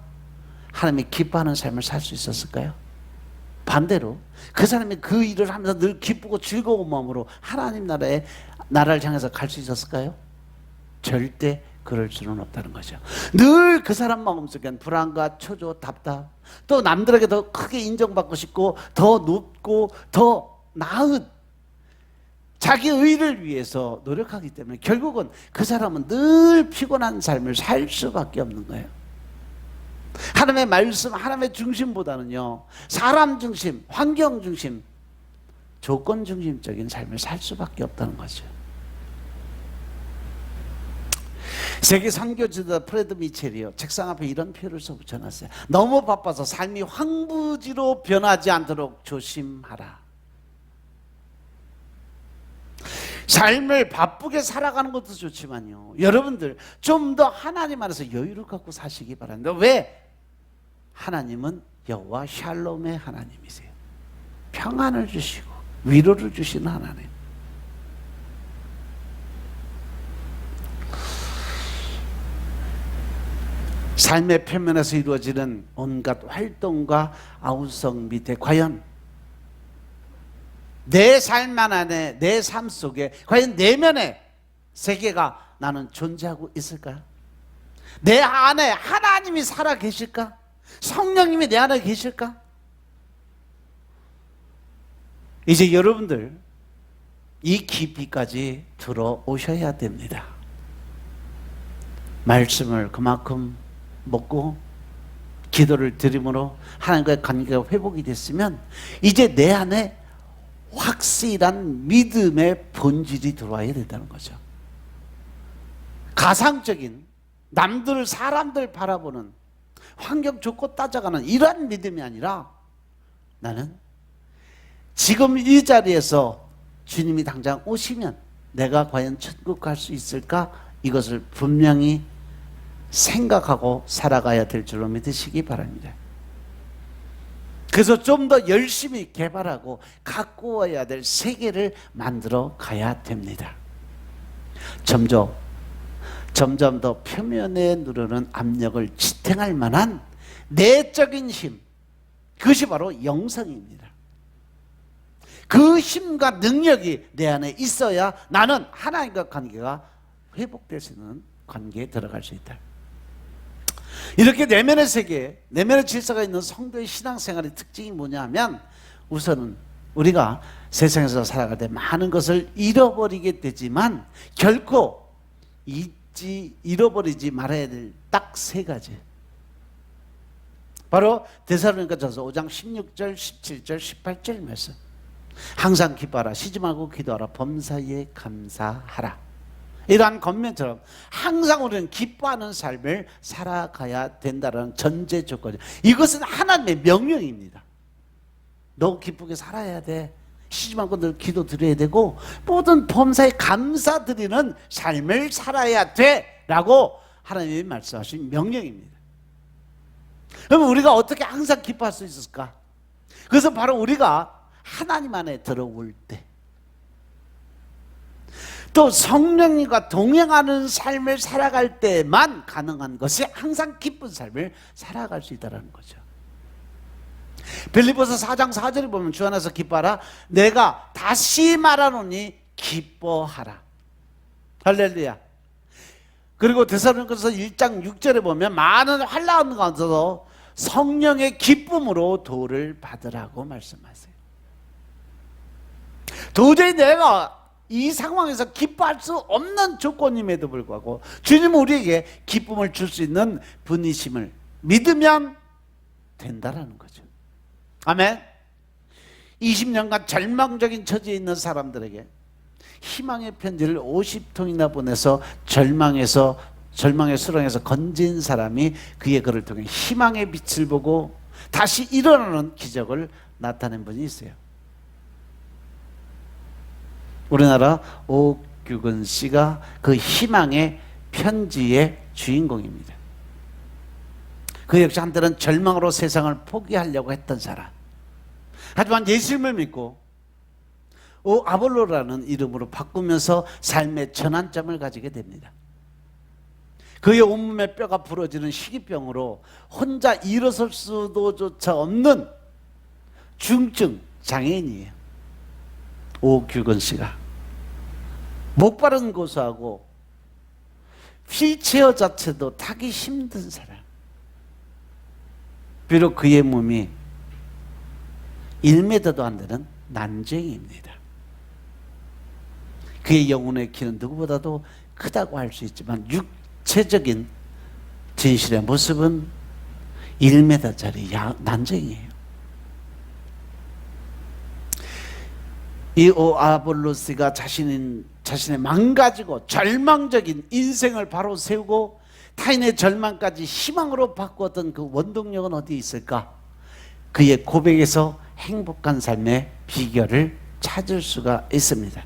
하나님이 기뻐하는 삶을 살 수 있었을까요? 반대로 그 사람이 그 일을 하면서 늘 기쁘고 즐거운 마음으로 하나님 나라를 향해서 갈 수 있었을까요? 절대 그럴 수는 없다는 거죠. 늘 그 사람 마음속엔 불안과 초조, 답답, 또 남들에게 더 크게 인정받고 싶고 더 높고 더 나은 자기 의를 위해서 노력하기 때문에 결국은 그 사람은 늘 피곤한 삶을 살 수밖에 없는 거예요. 하나님의 말씀, 하나님의 중심보다는요, 사람 중심, 환경 중심, 조건 중심적인 삶을 살 수밖에 없다는 거죠. 세계 선교 지도자 프레드 미첼이요, 책상 앞에 이런 표를 써 붙여놨어요. 너무 바빠서 삶이 황무지로 변하지 않도록 조심하라. 삶을 바쁘게 살아가는 것도 좋지만요, 여러분들 좀 더 하나님 안에서 여유를 갖고 사시기 바랍니다. 왜? 하나님은 여호와 샬롬의 하나님이세요. 평안을 주시고 위로를 주시는 하나님. 삶의 표면에서 이루어지는 온갖 활동과 아우성 밑에 과연 내 삶 안에, 내 삶 속에 과연 내면의 세계가 나는 존재하고 있을까요? 내 안에 하나님이 살아 계실까? 성령님이 내 안에 계실까? 이제 여러분들 이 깊이까지 들어오셔야 됩니다. 말씀을 그만큼 먹고 기도를 드림으로 하나님과의 관계가 회복이 됐으면 이제 내 안에 확실한 믿음의 본질이 들어와야 된다는 거죠. 가상적인 남들, 사람들 바라보는 환경 좋고 따져가는 이러한 믿음이 아니라 나는 지금 이 자리에서 주님이 당장 오시면 내가 과연 천국 갈 수 있을까? 이것을 분명히 생각하고 살아가야 될 줄로 믿으시기 바랍니다. 그래서 좀 더 열심히 개발하고 갖고 와야 될 세계를 만들어 가야 됩니다. 점점 더 표면에 누르는 압력을 지탱할 만한 내적인 힘, 그것이 바로 영성입니다. 그 힘과 능력이 내 안에 있어야 나는 하나님과 관계가 회복될 수 있는 관계에 들어갈 수 있다. 이렇게 내면의 세계, 내면의 질서가 있는 성도의 신앙생활의 특징이 뭐냐 하면, 우선은 우리가 세상에서 살아갈 때 많은 것을 잃어버리게 되지만 결코 잃어버리지 말아야 될 딱 세 가지, 바로 데살로니가전서 5장 16절, 17절, 18절 말씀. 항상 기뻐하라, 쉬지 말고 기도하라, 범사에 감사하라. 이러한 겉면처럼 항상 우리는 기뻐하는 삶을 살아가야 된다는 전제 조건이에요. 이것은 하나님의 명령입니다. 너 기쁘게 살아야 돼. 쉬지 말고 늘 기도 드려야 되고 모든 범사에 감사드리는 삶을 살아야 돼 라고 하나님이 말씀하신 명령입니다. 그러면 우리가 어떻게 항상 기뻐할 수 있을까? 그것은 바로 우리가 하나님 안에 들어올 때, 또 성령님과 동행하는 삶을 살아갈 때만 가능한 것이 항상 기쁜 삶을 살아갈 수 있다는 거죠. 빌립보서 4장 4절에 보면 주 안에서 기뻐하라, 내가 다시 말하노니 기뻐하라. 할렐루야. 그리고 데살로니가서 1장 6절에 보면 많은 환난 가운데서 성령의 기쁨으로 도를 받으라고 말씀하세요. 도저히 내가 이 상황에서 기뻐할 수 없는 조건임에도 불구하고 주님은 우리에게 기쁨을 줄 수 있는 분이심을 믿으면 된다라는 거죠. 아멘. 20년간 절망적인 처지에 있는 사람들에게 희망의 편지를 50통이나 보내서 절망의 수렁에서 건진 사람이 그의 글을 통해 희망의 빛을 보고 다시 일어나는 기적을 나타낸 분이 있어요. 우리나라 오규근 씨가 그 희망의 편지의 주인공입니다. 그 역시 한때는 절망으로 세상을 포기하려고 했던 사람. 하지만 예수님을 믿고 아볼로라는 이름으로 바꾸면서 삶의 전환점을 가지게 됩니다. 그의 온몸의 뼈가 부러지는 희귀병으로 혼자 일어설 수도조차 없는 중증 장애인이에요. 오규근 씨가 목발은 고소하고 휠체어 자체도 타기 힘든 사람. 비록 그의 몸이 1m도 안 되는 난쟁이입니다. 그의 영혼의 키는 누구보다도 크다고 할 수 있지만 육체적인 진실의 모습은 1m짜리 난쟁이에요. 이 오아볼로스가 자신의 망가지고 절망적인 인생을 바로 세우고 타인의 절망까지 희망으로 바꾸었던 그 원동력은 어디에 있을까? 그의 고백에서 행복한 삶의 비결을 찾을 수가 있습니다.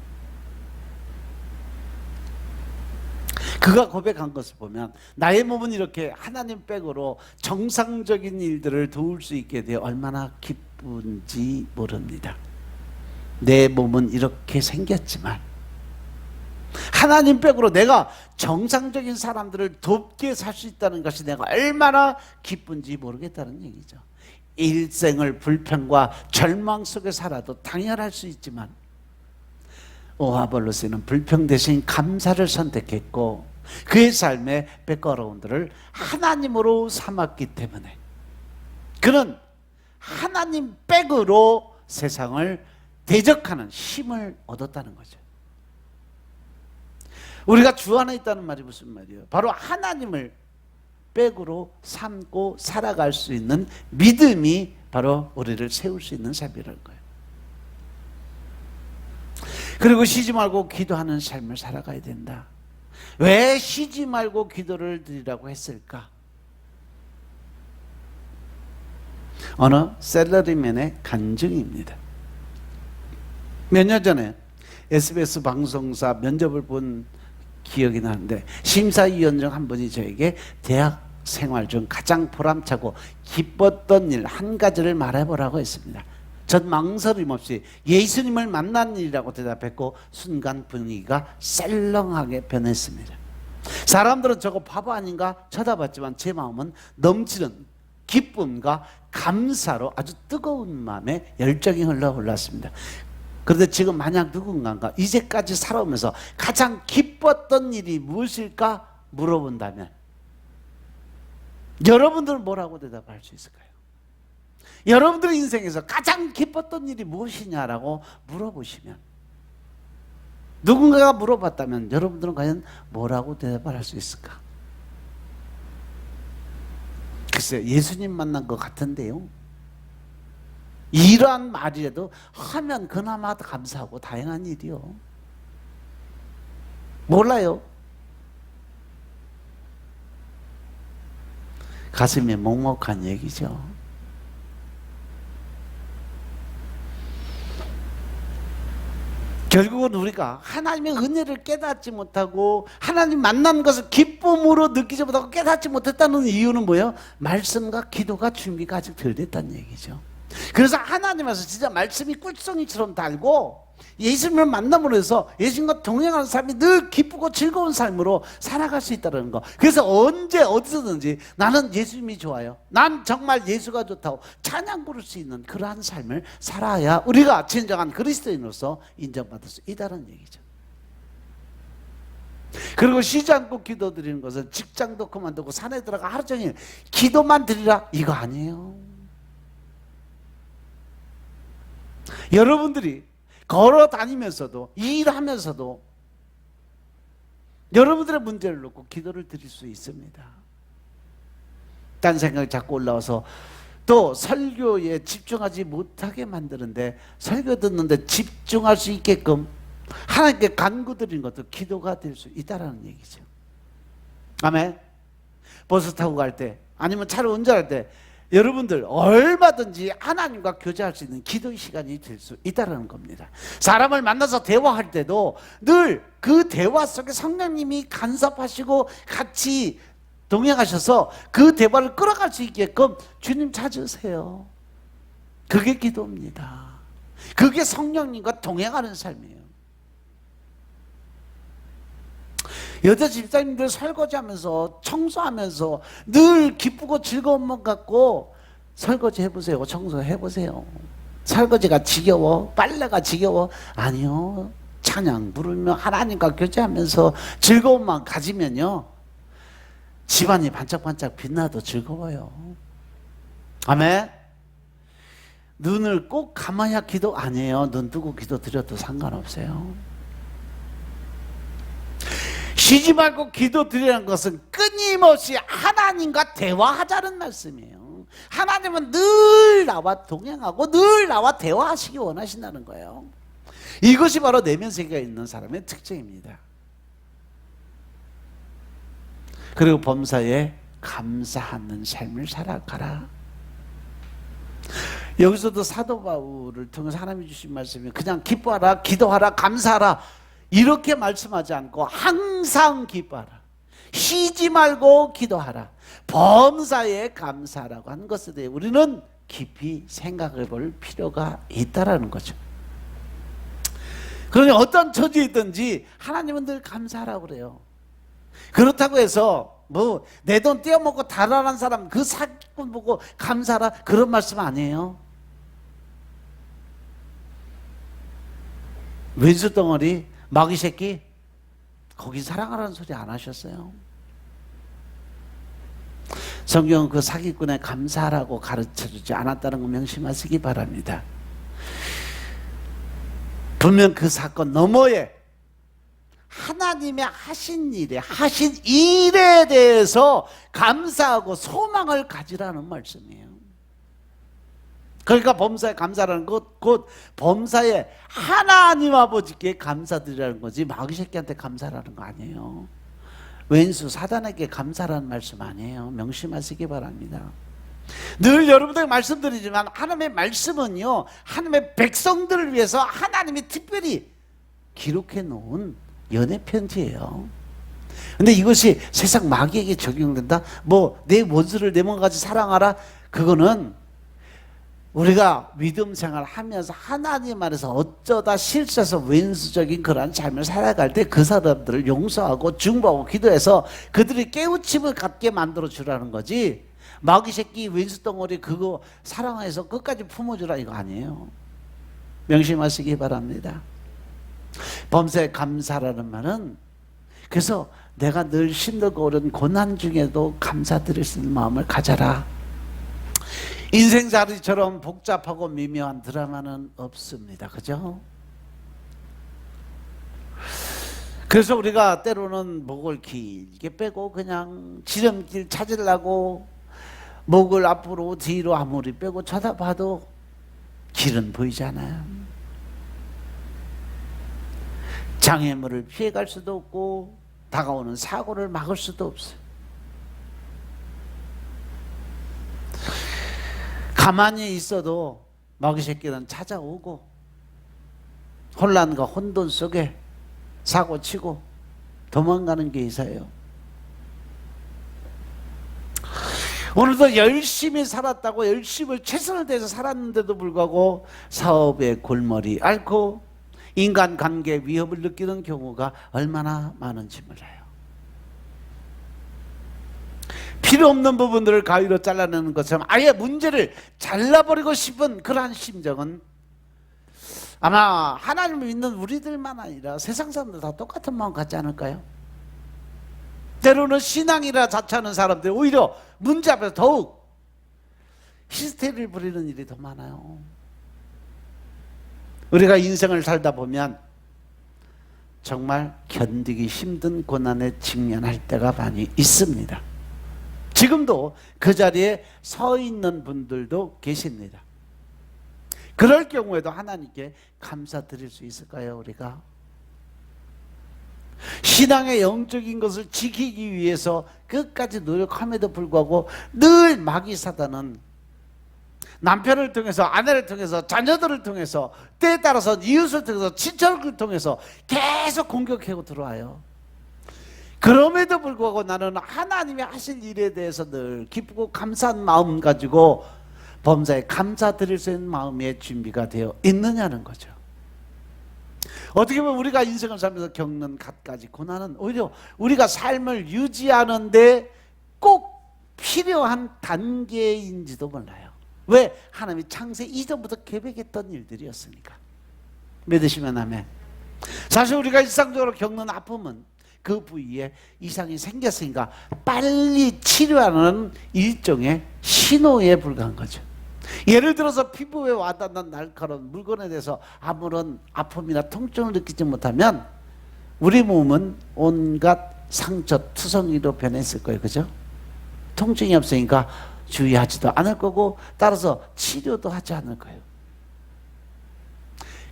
그가 고백한 것을 보면 나의 몸은 이렇게 하나님 백으로 정상적인 일들을 도울 수 있게 되어 얼마나 기쁜지 모릅니다. 내 몸은 이렇게 생겼지만 하나님 백으로 내가 정상적인 사람들을 돕게 살 수 있다는 것이 내가 얼마나 기쁜지 모르겠다는 얘기죠. 일생을 불평과 절망 속에 살아도 당연할 수 있지만 오아볼로스는 불평 대신 감사를 선택했고 그의 삶의 백그라운드를 하나님으로 삼았기 때문에 그는 하나님 백으로 세상을 대적하는 힘을 얻었다는 거죠. 우리가 주 안에 있다는 말이 무슨 말이에요? 바로 하나님을 백으로 삼고 살아갈 수 있는 믿음이 바로 우리를 세울 수 있는 삶이라는 거예요. 그리고 쉬지 말고 기도하는 삶을 살아가야 된다. 왜 쉬지 말고 기도를 드리라고 했을까? 어느 셀러리맨의 간증입니다. 몇 년 전에 SBS 방송사 면접을 본 기억이 나는데 심사위원 중 한 분이 저에게 대학 생활 중 가장 보람차고 기뻤던 일 한 가지를 말해보라고 했습니다. 전 망설임 없이 예수님을 만난 일이라고 대답했고 순간 분위기가 썰렁하게 변했습니다. 사람들은 저거 바보 아닌가 쳐다봤지만 제 마음은 넘치는 기쁨과 감사로 아주 뜨거운 마음에 열정이 흘러올랐습니다. 그런데 지금 만약 누군가가 이제까지 살아오면서 가장 기뻤던 일이 무엇일까 물어본다면 여러분들은 뭐라고 대답할 수 있을까요? 여러분들의 인생에서 가장 기뻤던 일이 무엇이냐라고 물어보시면 누군가가 물어봤다면 여러분들은 과연 뭐라고 대답을 할 수 있을까? 글쎄요, 예수님 만난 것 같은데요. 이러한 말이라도 하면 그나마 감사하고 다행한 일이요. 몰라요. 가슴이 먹먹한 얘기죠. 결국은 우리가 하나님의 은혜를 깨닫지 못하고 하나님 만난 것을 기쁨으로 느끼지 못하고 깨닫지 못했다는 이유는 뭐예요? 말씀과 기도가 준비가 아직 덜 됐다는 얘기죠. 그래서 하나님께서 진짜 말씀이 꿀송이처럼 달고 예수님을 만남으로 해서 예수님과 동행하는 삶이 늘 기쁘고 즐거운 삶으로 살아갈 수 있다는 거. 그래서 언제 어디서든지 나는 예수님이 좋아요, 난 정말 예수가 좋다고 찬양 부를 수 있는 그러한 삶을 살아야 우리가 진정한 그리스도인으로서 인정받을 수 있다는 얘기죠. 그리고 쉬지 않고 기도드리는 것은 직장도 그만두고 산에 들어가 하루 종일 기도만 드리라 이거 아니에요. 여러분들이 걸어 다니면서도 일하면서도 여러분들의 문제를 놓고 기도를 드릴 수 있습니다. 딴 생각이 자꾸 올라와서 또 설교에 집중하지 못하게 만드는데, 설교 듣는데 집중할 수 있게끔 하나님께 간구드리는 것도 기도가 될 수 있다는 얘기죠. 아멘. 버스 타고 갈 때 아니면 차를 운전할 때 여러분들 얼마든지 하나님과 교제할 수 있는 기도의 시간이 될 수 있다는 겁니다. 사람을 만나서 대화할 때도 늘 그 대화 속에 성령님이 간섭하시고 같이 동행하셔서 그 대화를 끌어갈 수 있게끔 주님 찾으세요. 그게 기도입니다. 그게 성령님과 동행하는 삶이에요. 여자 집사님들 설거지하면서 청소하면서 늘 기쁘고 즐거운 마음 갖고 설거지 해보세요. 청소해보세요. 설거지가 지겨워? 빨래가 지겨워? 아니요. 찬양 부르며 하나님과 교제하면서 즐거운 마음 가지면요, 집안이 반짝반짝 빛나도 즐거워요. 아멘. 눈을 꼭 감아야 기도 아니에요. 눈 뜨고 기도 드려도 상관없어요. 쉬지 말고 기도 드리는 것은 끊임없이 하나님과 대화하자는 말씀이에요. 하나님은 늘 나와 동행하고 늘 나와 대화하시기 원하신다는 거예요. 이것이 바로 내면 세계가 있는 사람의 특징입니다. 그리고 범사에 감사하는 삶을 살아가라. 여기서도 사도 바울을 통해서 하나님이 주신 말씀이 그냥 기뻐하라, 기도하라, 감사하라 이렇게 말씀하지 않고 항상 기뻐하라, 쉬지 말고 기도하라, 범사에 감사하라고 하는 것에 대해 우리는 깊이 생각해 볼 필요가 있다라는 거죠. 그러니 어떤 처지에 있든지 하나님은 늘 감사하라고 그래요. 그렇다고 해서 뭐 내 돈 떼어먹고 달아난 사람 그 사기꾼 보고 감사하라 그런 말씀 아니에요. 왼수 덩어리 마귀 새끼 거기 사랑하라는 소리 안 하셨어요. 성경은 그 사기꾼에 감사하라고 가르쳐주지 않았다는 거 명심하시기 바랍니다. 분명 그 사건 너머에 하나님의 하신 일에 대해서 감사하고 소망을 가지라는 말씀이에요. 그러니까 범사에 감사라는 것, 곧 범사에 하나님 아버지께 감사드리라는 거지 마귀 새끼한테 감사라는 거 아니에요. 왼수 사단에게 감사라는 말씀 아니에요. 명심하시기 바랍니다. 늘 여러분들 말씀드리지만 하나님의 말씀은요, 하나님의 백성들을 위해서 하나님이 특별히 기록해 놓은 연애 편지예요. 근데 이것이 세상 마귀에게 적용된다? 뭐 내 원수를 내 몸같이 사랑하라? 그거는 우리가 믿음 생활을 하면서 하나님 안에서 어쩌다 실수해서 왼수적인 그런 삶을 살아갈 때 그 사람들을 용서하고 중보하고 기도해서 그들이 깨우침을 갖게 만들어 주라는 거지, 마귀 새끼 왼수 덩어리 그거 사랑해서 끝까지 품어주라 이거 아니에요. 명심하시기 바랍니다. 범사에 감사라는 말은, 그래서 내가 늘 힘들고 어려운 고난 중에도 감사드릴 수 있는 마음을 가져라. 인생살이처럼 복잡하고 미묘한 드라마는 없습니다. 그죠? 그래서 우리가 때로는 목을 길게 빼고 그냥 지름길 찾으려고 목을 앞으로 뒤로 아무리 빼고 쳐다봐도 길은 보이지 않아요. 장애물을 피해갈 수도 없고 다가오는 사고를 막을 수도 없어요. 가만히 있어도 마귀 새끼는 찾아오고 혼란과 혼돈 속에 사고치고 도망가는 게 이사예요. 오늘도 열심히 살았다고 열심히 최선을 다해서 살았는데도 불구하고 사업의 골머리 앓고 인간관계 위협을 느끼는 경우가 얼마나 많은지 몰라요. 필요 없는 부분들을 가위로 잘라내는 것처럼 아예 문제를 잘라버리고 싶은 그러한 심정은 아마 하나님을 믿는 우리들만 아니라 세상 사람들 다 똑같은 마음 갖지 않을까요? 때로는 신앙이라 자처하는 사람들이 오히려 문제 앞에서 더욱 히스테리를 부리는 일이 더 많아요. 우리가 인생을 살다 보면 정말 견디기 힘든 고난에 직면할 때가 많이 있습니다. 지금도 그 자리에 서 있는 분들도 계십니다. 그럴 경우에도 하나님께 감사드릴 수 있을까요, 우리가? 신앙의 영적인 것을 지키기 위해서 끝까지 노력함에도 불구하고 늘 마귀 사단은 남편을 통해서, 아내를 통해서, 자녀들을 통해서, 때에 따라서 이웃을 통해서, 친척을 통해서 계속 공격하고 들어와요. 그럼에도 불구하고 나는 하나님이 하실 일에 대해서 늘 기쁘고 감사한 마음 가지고 범사에 감사드릴 수 있는 마음의 준비가 되어 있느냐는 거죠. 어떻게 보면 우리가 인생을 살면서 겪는 갖가지 고난은 오히려 우리가 삶을 유지하는데 꼭 필요한 단계인지도 몰라요. 왜? 하나님이 창세 이전부터 계획했던 일들이었으니까. 믿으시면 아멘. 사실 우리가 일상적으로 겪는 아픔은 그 부위에 이상이 생겼으니까 빨리 치료하는 일종의 신호에 불과한 거죠. 예를 들어서 피부에 와닿는 날카로운 물건에 대해서 아무런 아픔이나 통증을 느끼지 못하면 우리 몸은 온갖 상처, 투성이로 변했을 거예요. 그죠? 통증이 없으니까 주의하지도 않을 거고 따라서 치료도 하지 않을 거예요.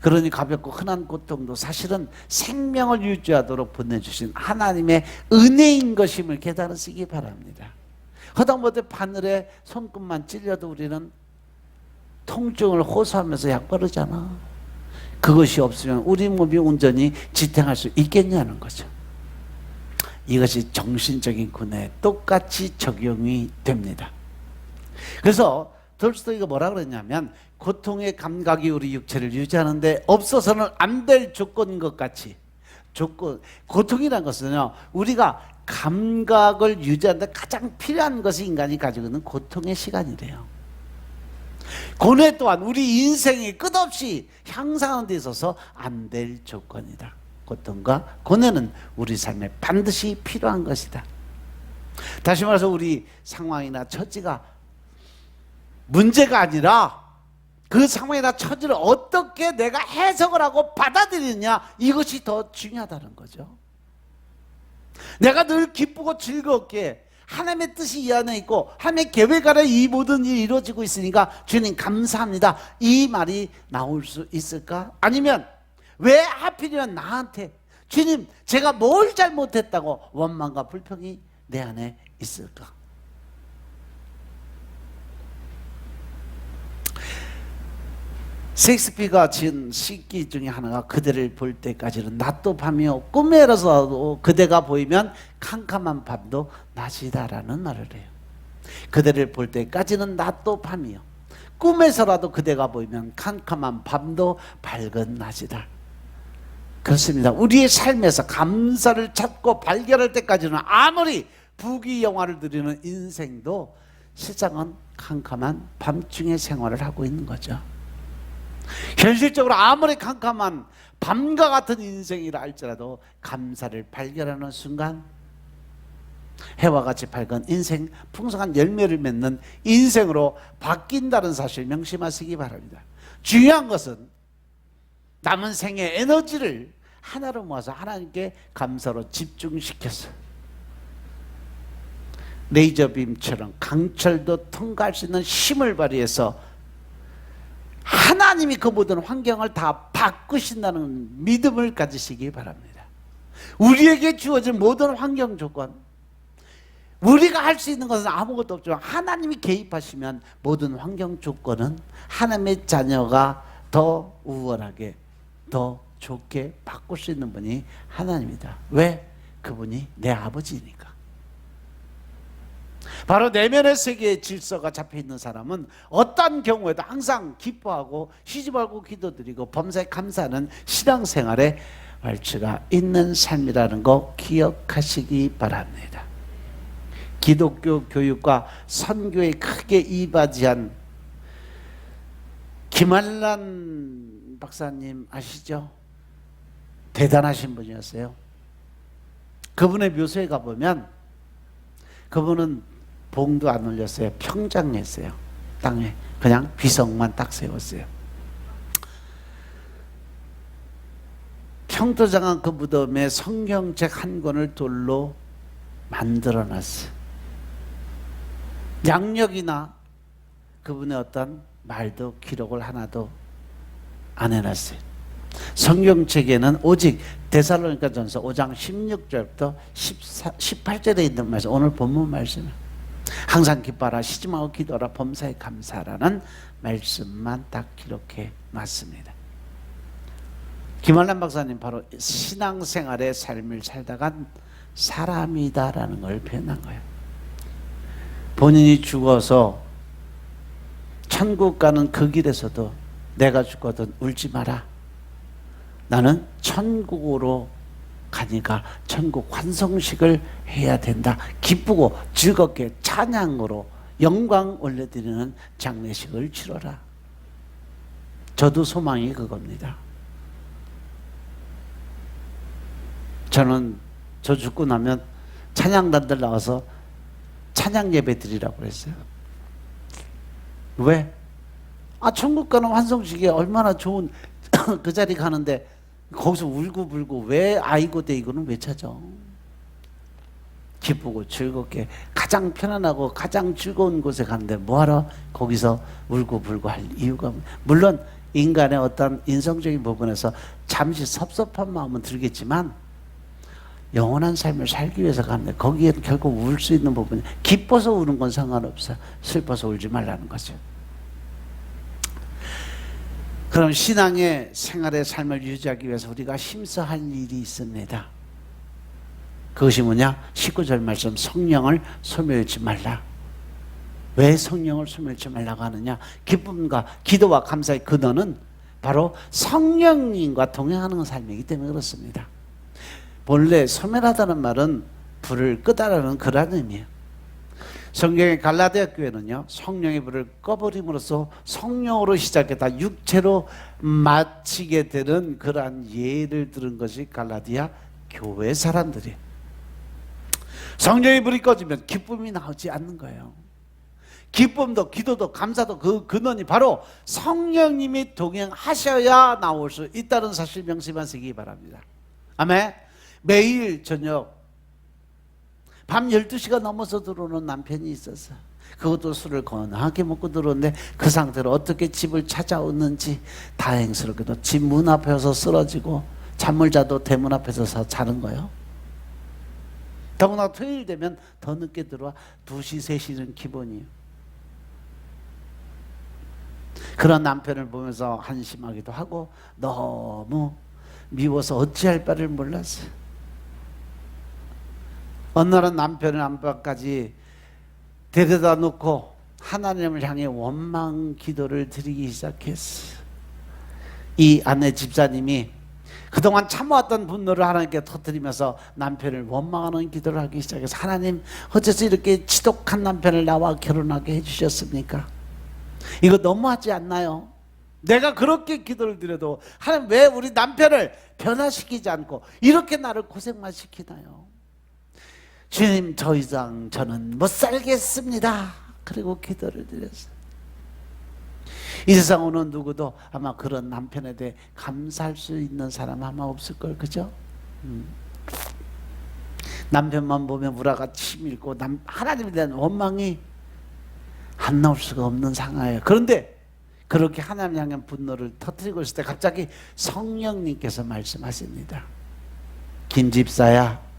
그러니 가볍고 흔한 고통도 사실은 생명을 유지하도록 보내주신 하나님의 은혜인 것임을 깨달으시기 바랍니다. 허다못해 바늘에 손끝만 찔려도 우리는 통증을 호소하면서 약 바르잖아. 그것이 없으면 우리 몸이 온전히 지탱할 수 있겠냐는 거죠. 이것이 정신적인 군에 똑같이 적용이 됩니다. 그래서 돌스토이가 뭐라 그랬냐면 고통의 감각이 우리 육체를 유지하는데 없어서는 안 될 조건인 것 같이, 고통이라는 것은요, 우리가 감각을 유지하는데 가장 필요한 것이 인간이 가지고 있는 고통의 시간이래요. 고뇌 또한 우리 인생이 끝없이 향상하는 데 있어서 안 될 조건이다. 고통과 고뇌는 우리 삶에 반드시 필요한 것이다. 다시 말해서 우리 상황이나 처지가 문제가 아니라 그 상황이나 처지를 어떻게 내가 해석을 하고 받아들이느냐, 이것이 더 중요하다는 거죠. 내가 늘 기쁘고 즐겁게 하나님의 뜻이 이 안에 있고 하나님의 계획 아래 이 모든 일이 이루어지고 있으니까 주님 감사합니다, 이 말이 나올 수 있을까? 아니면 왜 하필이면 나한테, 주님 제가 뭘 잘못했다고 원망과 불평이 내 안에 있을까? 셰익스피어가 지은 시기 중에 하나가 그대를 볼 때까지는 낮도 밤이요 꿈에서도 그대가 보이면 캄캄한 밤도 낮이다라는 말을 해요. 그대를 볼 때까지는 낮도 밤이요 꿈에서라도 그대가 보이면 캄캄한 밤도 밝은 낮이다. 그렇습니다. 우리의 삶에서 감사를 찾고 발견할 때까지는 아무리 부귀영화를 누리는 인생도 실상은 캄캄한 밤중의 생활을 하고 있는 거죠. 현실적으로 아무리 캄캄한 밤과 같은 인생이라 할지라도 감사를 발견하는 순간 해와 같이 밝은 인생, 풍성한 열매를 맺는 인생으로 바뀐다는 사실 명심하시기 바랍니다. 중요한 것은 남은 생의 에너지를 하나로 모아서 하나님께 감사로 집중시켜서 레이저빔처럼 강철도 통과할 수 있는 힘을 발휘해서 하나님이 그 모든 환경을 다 바꾸신다는 믿음을 가지시기 바랍니다. 우리에게 주어진 모든 환경 조건, 우리가 할 수 있는 것은 아무것도 없지만 하나님이 개입하시면 모든 환경 조건은 하나님의 자녀가 더 우월하게, 더 좋게 바꿀 수 있는 분이 하나님이다. 왜? 그분이 내 아버지니까. 바로 내면의 세계의 질서가 잡혀있는 사람은 어떤 경우에도 항상 기뻐하고 쉬지 말고 기도드리고 범사에 감사하는 신앙생활에 발치가 있는 삶이라는 거 기억하시기 바랍니다. 기독교 교육과 선교에 크게 이바지한 김한란 박사님 아시죠? 대단하신 분이었어요. 그분의 묘소에 가보면 그분은 봉도 안 올렸어요. 평장했어요. 땅에 그냥 비석만 딱 세웠어요. 평토장한 그 무덤에 성경책 한 권을 돌로 만들어 놨어요. 양력이나 그분의 어떤 말도 기록을 하나도 안 해놨어요. 성경책에는 오직 데살로니가 전서 5장 16절부터 18절에 있는 말씀, 오늘 본문 말씀은 항상 기뻐하라, 시짐하고 기도하라, 범사에 감사하라는 말씀만 딱 기록해 놨습니다. 김한란 박사님 바로 신앙생활의 삶을 살다간 사람이다라는 걸 표현한 거예요. 본인이 죽어서 천국 가는 그 길에서도 내가 죽거든 울지 마라. 나는 천국으로 가니까 천국 환송식을 해야 된다. 기쁘고 즐겁게 찬양으로 영광 올려드리는 장례식을 치러라. 저도 소망이 그겁니다. 저는 저 죽고 나면 찬양단들 나와서 찬양 예배 드리라고 그랬어요. 왜? 천국 가는 환송식이 얼마나 좋은 그 자리 가는데 거기서 울고불고 왜 아이고 데이고는 왜 찾아? 기쁘고 즐겁게 가장 편안하고 가장 즐거운 곳에 가는데 뭐하러 거기서 울고불고 할 이유가, 물론 인간의 어떤 인성적인 부분에서 잠시 섭섭한 마음은 들겠지만 영원한 삶을 살기 위해서 가는데 거기에 결국 울 수 있는 부분이, 기뻐서 우는 건 상관없어요. 슬퍼서 울지 말라는 거죠. 그럼 신앙의 생활의 삶을 유지하기 위해서 우리가 힘써 할 일이 있습니다. 그것이 뭐냐? 19절 말씀, 성령을 소멸치 말라. 왜 성령을 소멸치 말라고 하느냐? 기쁨과 기도와 감사의 근원은 바로 성령님과 동행하는 삶이기 때문에 그렇습니다. 본래 소멸하다는 말은 불을 끄다라는 그런 의미예요. 성경의 갈라디아 교회는요, 성령의 불을 꺼버림으로써 성령으로 시작했다 육체로 마치게 되는 그러한 예를 들은 것이 갈라디아 교회 사람들이에요. 성령의 불이 꺼지면 기쁨이 나오지 않는 거예요. 기쁨도 기도도 감사도 그 근원이 바로 성령님이 동행하셔야 나올 수 있다는 사실 명심하시기 바랍니다. 아멘. 매일 저녁 밤 12시가 넘어서 들어오는 남편이 있었어. 그것도 술을 거나하게 먹고 들어오는데 그 상태로 어떻게 집을 찾아오는지 다행스럽게도 집 문 앞에서 쓰러지고 잠을 자도 대문 앞에서 자는 거예요. 더구나 토요일 되면 더 늦게 들어와 2시, 3시는 기본이에요. 그런 남편을 보면서 한심하기도 하고 너무 미워서 어찌할 바를 몰랐어요. 어느 날은 남편을 안방까지 데려다 놓고 하나님을 향해 원망 기도를 드리기 시작했어요. 이 아내 집사님이 그동안 참아왔던 분노를 하나님께 터뜨리면서 남편을 원망하는 기도를 하기 시작해서, 하나님 어째서 이렇게 지독한 남편을 나와 결혼하게 해주셨습니까? 이거 너무하지 않나요? 내가 그렇게 기도를 드려도 하나님 왜 우리 남편을 변화시키지 않고 이렇게 나를 고생만 시키나요? 주님, 더 이상 저는 못 살겠습니다. 그리고 기도를 드렸어요. 이 세상 어느 누구도 아마 그런 남편에 대해 감사할 수 있는 사람 아마 없을걸, 그죠? 남편만 보면 우라가 치밀고 하나님에 대한 원망이 안 나올 수가 없는 상황이에요. 그런데 그렇게 하나님 향해 분노를 터뜨리고 있을 때 갑자기 성령님께서 말씀하십니다. 김 집사야,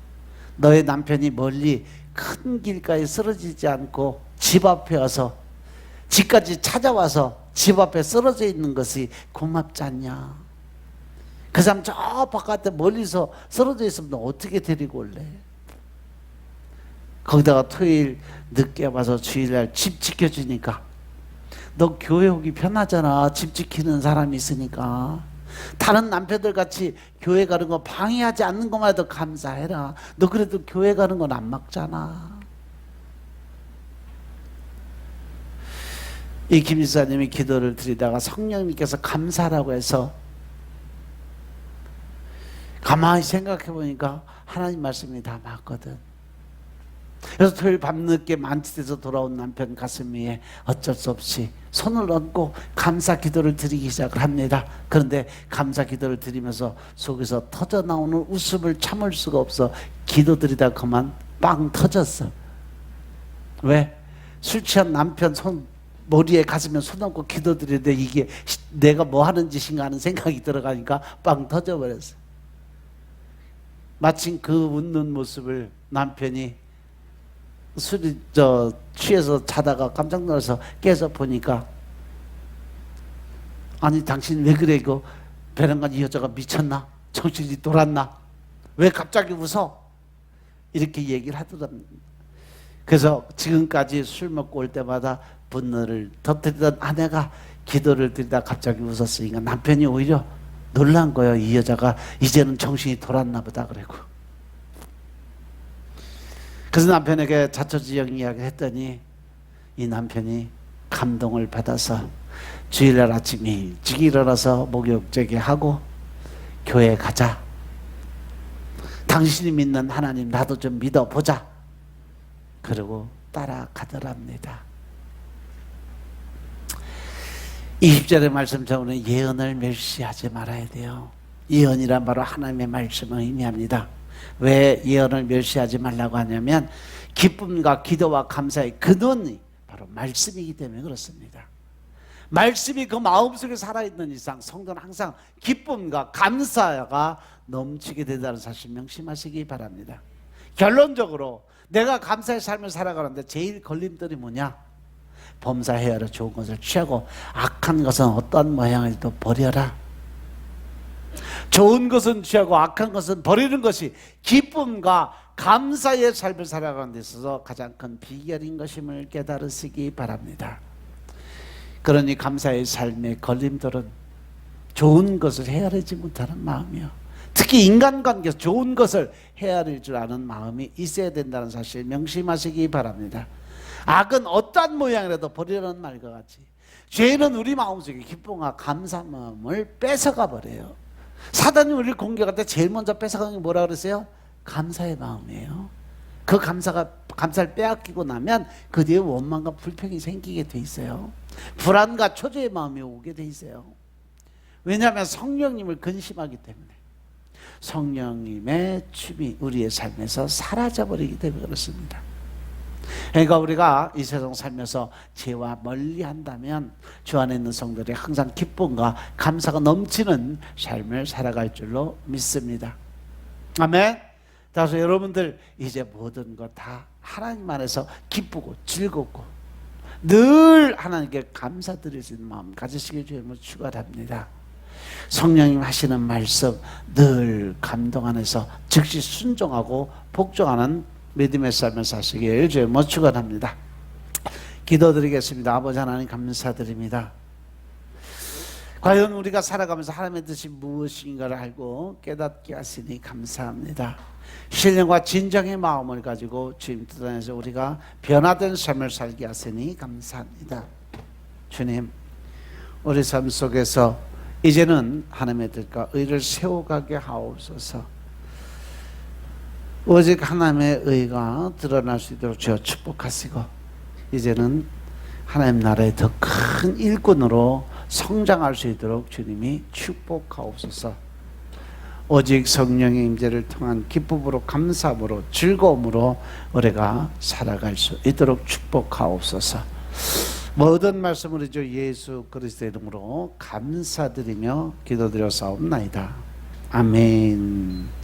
너의 남편이 멀리 큰 길가에 쓰러지지 않고 집 앞에 와서, 집까지 찾아와서 집 앞에 쓰러져 있는 것이 고맙지 않냐? 그 사람 저 바깥에 멀리서 쓰러져 있으면 너 어떻게 데리고 올래? 거기다가 토요일 늦게 와서 주일날 집 지켜주니까 너 교회 오기 편하잖아. 집 지키는 사람이 있으니까. 다른 남편들 같이 교회 가는 거 방해하지 않는 것만 해도 감사해라. 너 그래도 교회 가는 건 안 막잖아. 이 김 지사님이 기도를 드리다가 성령님께서 감사라고 해서 가만히 생각해 보니까 하나님 말씀이 다 맞거든. 그래서 토요일 밤늦게 만취돼서 돌아온 남편 가슴 위에 어쩔 수 없이 손을 얹고 감사 기도를 드리기 시작을 합니다. 그런데 감사 기도를 드리면서 속에서 터져 나오는 웃음을 참을 수가 없어 기도 드리다 그만 빵 터졌어. 왜? 술 취한 남편 머리에 가슴에 손 얹고 기도 드리는데 이게 내가 뭐 하는 짓인가 하는 생각이 들어가니까 빵 터져버렸어. 마침 그 웃는 모습을 남편이 술이 취해서 자다가 깜짝 놀라서 깨서 보니까, 아니 당신 왜 그래? 이거 베란간 이 여자가 미쳤나? 정신이 돌았나? 왜 갑자기 웃어? 이렇게 얘기를 하더랍니다. 그래서 지금까지 술 먹고 올 때마다 분노를 터뜨리던 아내가 기도를 드리다 갑자기 웃었으니까 남편이 오히려 놀란 거예요. 이 여자가 이제는 정신이 돌았나 보다 그러고. 그래서 남편에게 자초지종 이야기를 했더니 이 남편이 감동을 받아서 주일날 아침에 일찍 일어나서 목욕제기 하고 교회 가자. 당신이 믿는 하나님 나도 좀 믿어보자. 그러고 따라가더랍니다. 20절의 말씀처럼 예언을 멸시하지 말아야 돼요. 예언이란 바로 하나님의 말씀을 의미합니다. 왜 예언을 멸시하지 말라고 하냐면 기쁨과 기도와 감사의 근원이 바로 말씀이기 때문에 그렇습니다. 말씀이 그 마음속에 살아있는 이상 성도는 항상 기쁨과 감사가 넘치게 된다는 사실 명심하시기 바랍니다. 결론적으로 내가 감사의 삶을 살아가는데 제일 걸림돌이 뭐냐? 범사해야로 좋은 것을 취하고 악한 것은 어떤 모양이라도 버려라. 좋은 것은 취하고 악한 것은 버리는 것이 기쁨과 감사의 삶을 살아가는 데 있어서 가장 큰 비결인 것임을 깨달으시기 바랍니다. 그러니 감사의 삶의 걸림돌은 좋은 것을 헤아리지 못하는 마음이요, 특히 인간관계에서 좋은 것을 헤아릴 줄 아는 마음이 있어야 된다는 사실 명심하시기 바랍니다. 악은 어떠한 모양이라도 버리라는 말과 같이 죄는 우리 마음속에 기쁨과 감사 마음을 뺏어가 버려요. 사단이 우리를 공격할 때 제일 먼저 뺏어가는 게 뭐라 그랬어요? 감사의 마음이에요. 그 감사를 빼앗기고 나면 그 뒤에 원망과 불평이 생기게 돼 있어요. 불안과 초조의 마음이 오게 돼 있어요. 왜냐하면 성령님을 근심하기 때문에 성령님의 춤이 우리의 삶에서 사라져버리기 때문에 그렇습니다. 그러니까 우리가 이 세상 살면서 죄와 멀리 한다면 주 안에 있는 성도들이 항상 기쁨과 감사가 넘치는 삶을 살아갈 줄로 믿습니다. 아멘. 따라서 여러분들 이제 모든 것 다 하나님 안에서 기쁘고 즐겁고 늘 하나님께 감사드릴 수 있는 마음 가지시길 주님으로 축원합니다. 성령님 하시는 말씀 늘 감동 안에서 즉시 순종하고 복종하는 믿음의 삶을 사시길 주님으로 축원합니다. 기도드리겠습니다. 아버지 하나님 감사드립니다. 과연 우리가 살아가면서 하나님의 뜻이 무엇인가를 알고 깨닫게 하시니 감사합니다. 신령과 진정의 마음을 가지고 주님 뜻 안에서 우리가 변화된 삶을 살게 하시니 감사합니다. 주님, 우리 삶 속에서 이제는 하나님의 뜻과 의를 세워가게 하옵소서. 오직 하나님의 의가 드러날 수 있도록 주여 축복하시고 이제는 하나님 나라의 더 큰 일꾼으로 성장할 수 있도록 주님이 축복하옵소서. 오직 성령의 임재를 통한 기쁨으로 감사함으로 즐거움으로 우리가 살아갈 수 있도록 축복하옵소서. 모든 말씀을 주 예수 그리스도의 이름으로 감사드리며 기도드려 사옵나이다. 아멘.